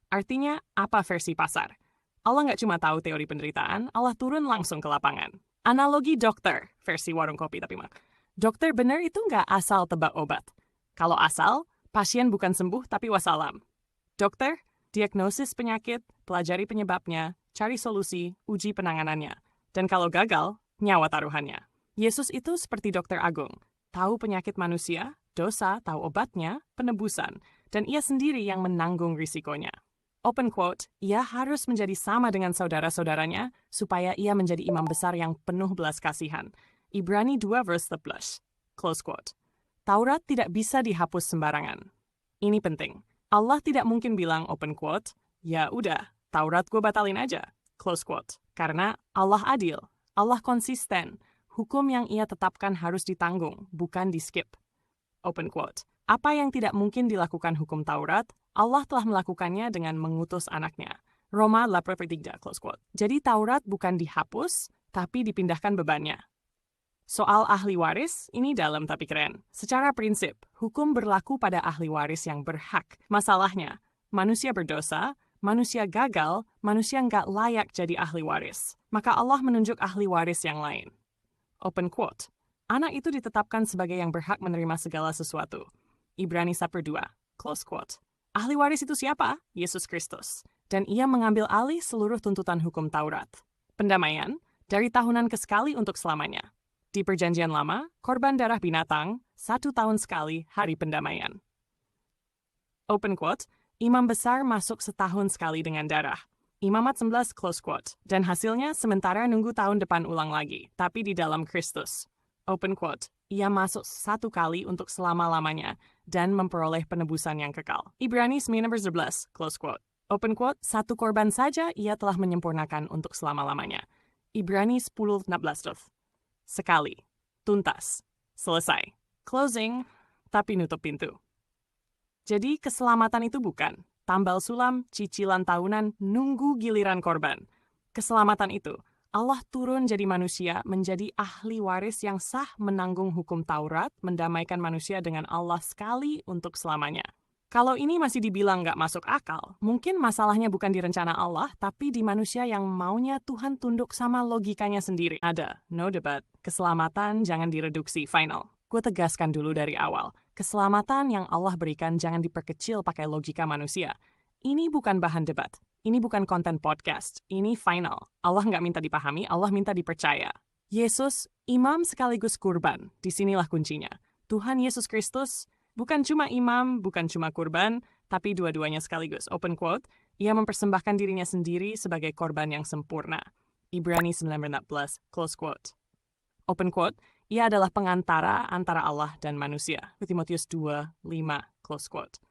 Artinya, apa versi pasar? Allah nggak cuma tahu teori penderitaan, Allah turun langsung ke lapangan. Analogi dokter, versi warung kopi tapi mah. Dokter benar itu nggak asal tebak obat. Kalau asal, pasien bukan sembuh tapi wassalam. Dokter, diagnosis penyakit, pelajari penyebabnya, cari solusi, uji penanganannya. Dan kalau gagal, nyawa taruhannya. Yesus itu seperti dokter agung. Tahu penyakit manusia, dosa, tahu obatnya, penebusan. Dan ia sendiri yang menanggung risikonya. Open quote, ia harus menjadi sama dengan saudara-saudaranya supaya ia menjadi imam besar yang penuh belas kasihan. Ibrani 2 verse 11. Close quote. Taurat tidak bisa dihapus sembarangan. Ini penting. Allah tidak mungkin bilang open quote, ya udah, Taurat gue batalin aja. Close quote. Karena Allah adil, Allah konsisten. Hukum yang ia tetapkan harus ditanggung, bukan di-skip. Open quote. Apa yang tidak mungkin dilakukan hukum Taurat, Allah telah melakukannya dengan mengutus anaknya. Roma 8:3, close quote. Jadi Taurat bukan dihapus, tapi dipindahkan bebannya. Soal ahli waris, ini dalam tapi keren. Secara prinsip, hukum berlaku pada ahli waris yang berhak. Masalahnya, manusia berdosa, manusia gagal, manusia nggak layak jadi ahli waris. Maka Allah menunjuk ahli waris yang lain. Open quote. Anak itu ditetapkan sebagai yang berhak menerima segala sesuatu. Ibrani 1:2. Close quote. Ahli waris itu siapa? Yesus Kristus. Dan ia mengambil alih seluruh tuntutan hukum Taurat. Pendamaian, dari tahunan ke sekali untuk selamanya. Di Perjanjian Lama, korban darah binatang, 1 tahun sekali hari pendamaian. Open quote, imam besar masuk setahun sekali dengan darah. Imamat 11 close quote. Dan hasilnya sementara nunggu tahun depan ulang lagi, tapi di dalam Kristus. Open quote, ia masuk 1 kali untuk selama-lamanya dan memperoleh penebusan yang kekal. Ibrani 9:11 close quote. Open quote, 1 korban saja ia telah menyempurnakan untuk selama-lamanya. Ibrani 10:16. Sekali, tuntas, selesai, closing, tapi nutup pintu. Jadi keselamatan itu bukan tambal sulam, cicilan tahunan, nunggu giliran korban. Keselamatan itu, Allah turun jadi manusia, menjadi ahli waris yang sah menanggung hukum Taurat, mendamaikan manusia dengan Allah sekali untuk selamanya. Kalau ini masih dibilang nggak masuk akal, mungkin masalahnya bukan di rencana Allah, tapi di manusia yang maunya Tuhan tunduk sama logikanya sendiri. Ada, no debat. Keselamatan jangan direduksi, final. Gue tegaskan dulu dari awal. Keselamatan yang Allah berikan jangan diperkecil pakai logika manusia. Ini bukan bahan debat. Ini bukan konten podcast. Ini final. Allah nggak minta dipahami, Allah minta dipercaya. Yesus, imam sekaligus kurban. Disinilah kuncinya. Tuhan Yesus Kristus, bukan cuma imam, bukan cuma kurban, tapi dua-duanya sekaligus. Open quote, ia mempersembahkan dirinya sendiri sebagai korban yang sempurna. Ibrani 9:14, close quote. Open quote, ia adalah pengantara antara Allah dan manusia. Timotius 2:5, close quote.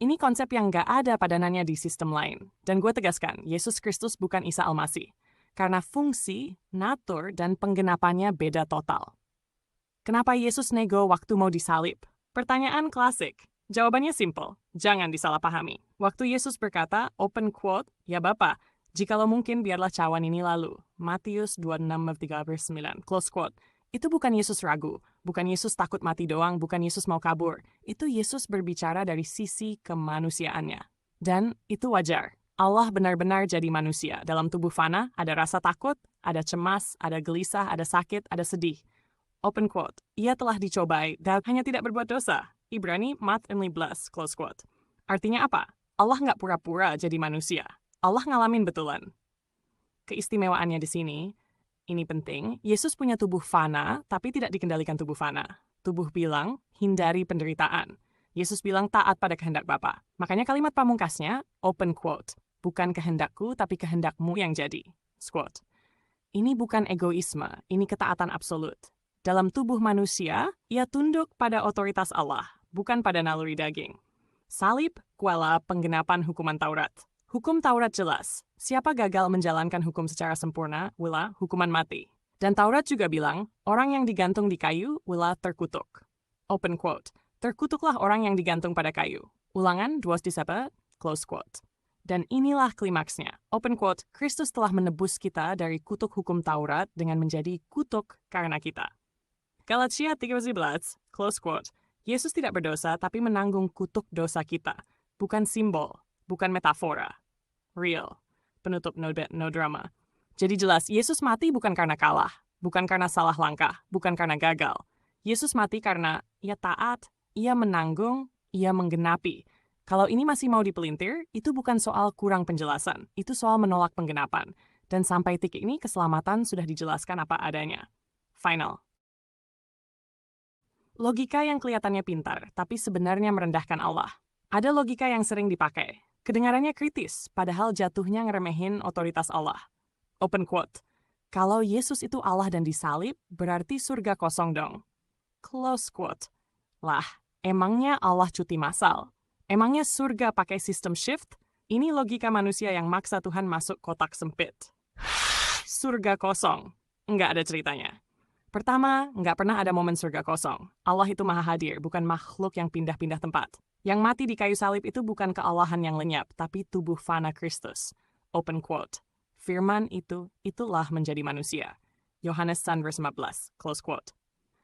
Ini konsep yang nggak ada padanannya di sistem lain. Dan gue tegaskan, Yesus Kristus bukan Isa Al-Masih. Karena fungsi, natur, dan penggenapannya beda total. Kenapa Yesus nego waktu mau disalib? Pertanyaan klasik. Jawabannya simple. Jangan disalahpahami. Waktu Yesus berkata, open quote, ya Bapa, jikalau mungkin biarlah cawan ini lalu. Matius 26:39, close quote. Itu bukan Yesus ragu. Bukan Yesus takut mati doang, bukan Yesus mau kabur. Itu Yesus berbicara dari sisi kemanusiaannya. Dan itu wajar. Allah benar-benar jadi manusia. Dalam tubuh fana, ada rasa takut, ada cemas, ada gelisah, ada sakit, ada sedih. Open quote, ia telah dicobai dan hanya tidak berbuat dosa. Ibrani 4:15, close quote. Artinya apa? Allah nggak pura-pura jadi manusia. Allah ngalamin betulan. Keistimewaannya di sini, ini penting, Yesus punya tubuh fana, tapi tidak dikendalikan tubuh fana. Tubuh bilang, hindari penderitaan. Yesus bilang taat pada kehendak Bapa. Makanya kalimat pamungkasnya, open quote, bukan kehendakku, tapi kehendakmu yang jadi. Quote. Ini bukan egoisme, ini ketaatan absolut. Dalam tubuh manusia, ia tunduk pada otoritas Allah, bukan pada naluri daging. Salib, kuala penggenapan hukuman Taurat. Hukum Taurat jelas, siapa gagal menjalankan hukum secara sempurna, wila hukuman mati. Dan Taurat juga bilang, orang yang digantung di kayu, wila terkutuk. Open quote, terkutuklah orang yang digantung pada kayu. Ulangan 2:7, close quote. Dan inilah klimaksnya. Open quote, Kristus telah menebus kita dari kutuk hukum Taurat dengan menjadi kutuk karena kita. Galatia 3:11, close quote, Yesus tidak berdosa tapi menanggung kutuk dosa kita. Bukan simbol, bukan metafora. Real. Penutup no drama. Jadi jelas, Yesus mati bukan karena kalah, bukan karena salah langkah, bukan karena gagal. Yesus mati karena ia taat, ia menanggung, ia menggenapi. Kalau ini masih mau dipelintir, itu bukan soal kurang penjelasan, itu soal menolak penggenapan. Dan sampai titik ini keselamatan sudah dijelaskan apa adanya. Final. Logika yang kelihatannya pintar, tapi sebenarnya merendahkan Allah. Ada logika yang sering dipakai. Kedengarannya kritis, padahal jatuhnya ngeremehin otoritas Allah. Open quote, kalau Yesus itu Allah dan disalib, berarti surga kosong dong. Close quote. Lah, emangnya Allah cuti massal? Emangnya surga pakai sistem shift? Ini logika manusia yang maksa Tuhan masuk kotak sempit. Surga kosong. Nggak ada ceritanya. Pertama, nggak pernah ada momen surga kosong. Allah itu maha hadir, bukan makhluk yang pindah-pindah tempat. Yang mati di kayu salib itu bukan kealahan yang lenyap, tapi tubuh fana Kristus. Open quote. Firman itu, itulah menjadi manusia. Yohanes 1 verse 15, close quote.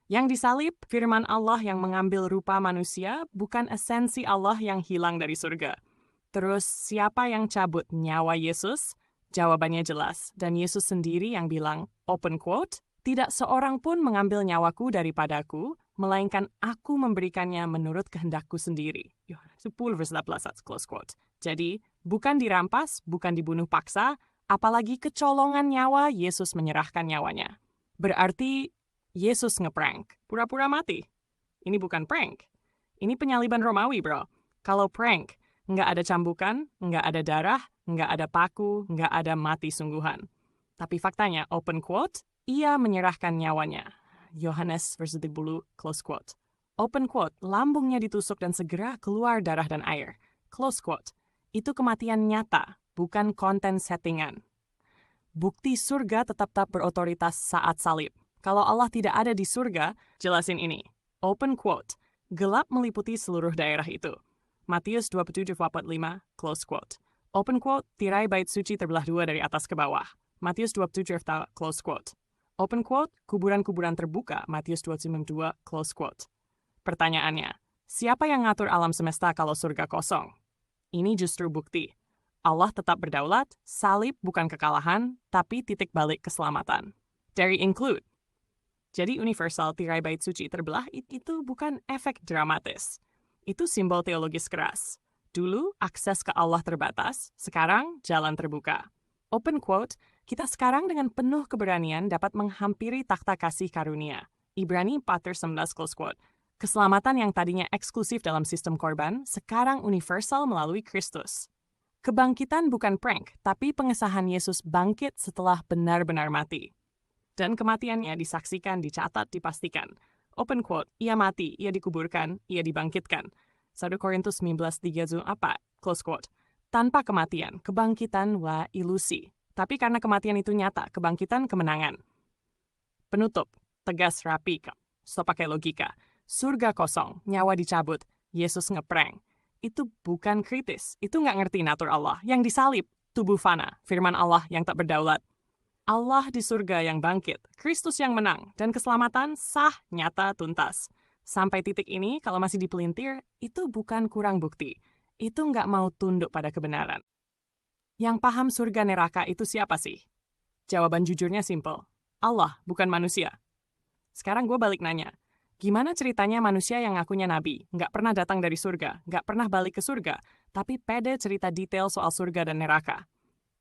Yang disalib, firman Allah yang mengambil rupa manusia, bukan esensi Allah yang hilang dari surga. Terus, siapa yang cabut nyawa Yesus? Jawabannya jelas, dan Yesus sendiri yang bilang, open quote, tidak seorang pun mengambil nyawaku daripadaku, melainkan aku memberikannya menurut kehendakku sendiri. Yohanes 10 verse 18, close quote. Jadi, bukan dirampas, bukan dibunuh paksa, apalagi kecolongan nyawa, Yesus menyerahkan nyawanya. Berarti, Yesus ngeprank, pura-pura mati. Ini bukan prank. Ini penyaliban Romawi, bro. Kalau prank, nggak ada cambukan, nggak ada darah, nggak ada paku, nggak ada mati sungguhan. Tapi faktanya, open quote, ia menyerahkan nyawanya. Yohanes verse 10, close quote. Open quote, lambungnya ditusuk dan segera keluar darah dan air. Close quote. Itu kematian nyata, bukan konten settingan. Bukti surga tetap berotoritas saat salib. Kalau Allah tidak ada di surga, jelasin ini. Open quote. Gelap meliputi seluruh daerah itu. Matius 27:45, close quote. Open quote, tirai bait suci terbelah dua dari atas ke bawah. Matius 27, close quote. Open quote, kuburan-kuburan terbuka. Matius 29:2, close quote. Pertanyaannya, siapa yang ngatur alam semesta kalau surga kosong? Ini justru bukti. Allah tetap berdaulat, salib bukan kekalahan, tapi titik balik keselamatan. Dari include. Jadi universal tirai bait suci terbelah itu bukan efek dramatis. Itu simbol teologis keras. Dulu akses ke Allah terbatas, sekarang jalan terbuka. Open quote, kita sekarang dengan penuh keberanian dapat menghampiri takhta kasih karunia. Ibrani 4:19, close quote. Keselamatan yang tadinya eksklusif dalam sistem korban, sekarang universal melalui Kristus. Kebangkitan bukan prank, tapi pengesahan Yesus bangkit setelah benar-benar mati. Dan kematiannya disaksikan, dicatat, dipastikan. Open quote, ia mati, ia dikuburkan, ia dibangkitkan. 1 Korintus 19:3-4, close quote. Tanpa kematian, kebangkitanlah ilusi. Tapi karena kematian itu nyata, kebangkitan kemenangan. Penutup, tegas rapi, stop pakai logika. Surga kosong, nyawa dicabut, Yesus ngeprank. Itu bukan kritis, itu nggak ngerti natur Allah. Yang disalib, tubuh fana, firman Allah yang tak berdaulat. Allah di surga yang bangkit, Kristus yang menang, dan keselamatan sah, nyata, tuntas. Sampai titik ini, kalau masih dipelintir, itu bukan kurang bukti. Itu nggak mau tunduk pada kebenaran. Yang paham surga neraka itu siapa sih? Jawaban jujurnya simple. Allah, bukan manusia. Sekarang gue balik nanya. Gimana ceritanya manusia yang ngakunya nabi, nggak pernah datang dari surga, nggak pernah balik ke surga, tapi pede cerita detail soal surga dan neraka?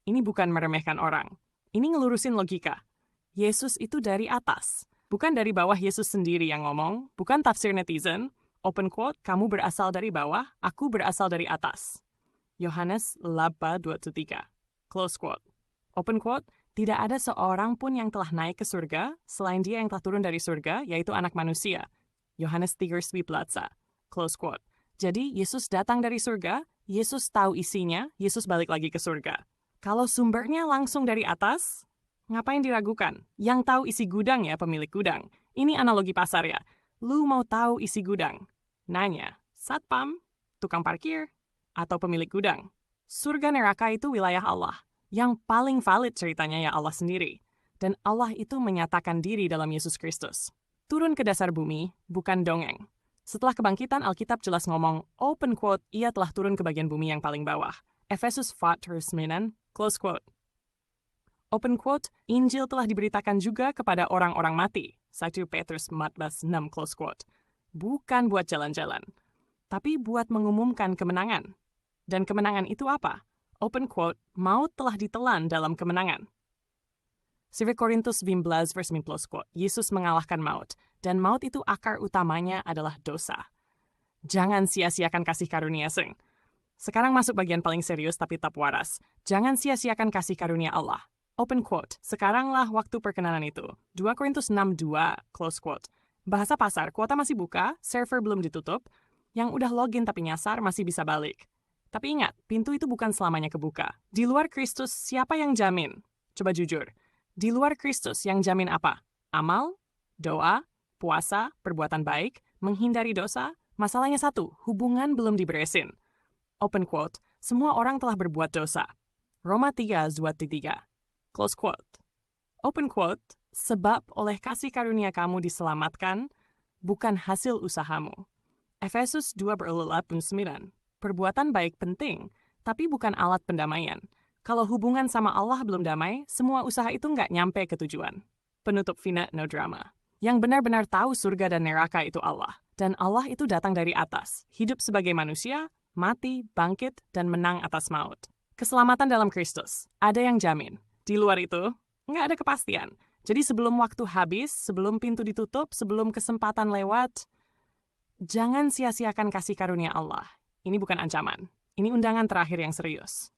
Ini bukan meremehkan orang. Ini ngelurusin logika. Yesus itu dari atas. Bukan dari bawah Yesus sendiri yang ngomong, bukan tafsir netizen. Open quote, kamu berasal dari bawah, aku berasal dari atas. Yohanes 8:2-3. Close quote. Open quote, tidak ada seorang pun yang telah naik ke surga, selain dia yang telah turun dari surga, yaitu anak manusia. Yohanes 3:11. Close quote. Jadi, Yesus datang dari surga, Yesus tahu isinya, Yesus balik lagi ke surga. Kalau sumbernya langsung dari atas, ngapain diragukan? Yang tahu isi gudang ya pemilik gudang. Ini analogi pasar ya. Lu mau tahu isi gudang? Nanya, satpam, tukang parkir, atau pemilik gudang. Surga neraka itu wilayah Allah. Yang paling valid ceritanya ya Allah sendiri. Dan Allah itu menyatakan diri dalam Yesus Kristus. Turun ke dasar bumi, bukan dongeng. Setelah kebangkitan, Alkitab jelas ngomong, open quote, ia telah turun ke bagian bumi yang paling bawah. Efesus 4:9, close quote. Open quote, Injil telah diberitakan juga kepada orang-orang mati. 1 Petrus 14:6, close quote. Bukan buat jalan-jalan, tapi buat mengumumkan kemenangan. Dan kemenangan itu apa? Open quote, maut telah ditelan dalam kemenangan. 1 Korintus 15, verse 9, close quote. Yesus mengalahkan maut, dan maut itu akar utamanya adalah dosa. Jangan sia-siakan kasih karunia sing. Sekarang masuk bagian paling serius tapi tetap waras. Jangan sia-siakan kasih karunia Allah. Open quote, sekaranglah waktu perkenanan itu. 2 Korintus 6:2, close quote. Bahasa pasar, kuota masih buka, server belum ditutup, yang udah login tapi nyasar masih bisa balik. Tapi ingat, pintu itu bukan selamanya kebuka. Di luar Kristus, siapa yang jamin? Coba jujur. Di luar Kristus, yang jamin apa? Amal, doa, puasa, perbuatan baik, menghindari dosa? Masalahnya satu, hubungan belum diberesin. Open quote, semua orang telah berbuat dosa. Roma 3:2-3. Close quote. Open quote, Sebab oleh kasih karunia kamu diselamatkan, bukan hasil usahamu. Efesus 2:8-9. Perbuatan baik penting, tapi bukan alat pendamaian. Kalau hubungan sama Allah belum damai, semua usaha itu nggak nyampe ke tujuan. Penutup Vina No Drama. Yang benar-benar tahu surga dan neraka itu Allah. Dan Allah itu datang dari atas, hidup sebagai manusia, mati, bangkit, dan menang atas maut. Keselamatan dalam Kristus, ada yang jamin. Di luar itu, nggak ada kepastian. Jadi sebelum waktu habis, sebelum pintu ditutup, sebelum kesempatan lewat, jangan sia-siakan kasih karunia Allah. Ini bukan ancaman. Ini undangan terakhir yang serius.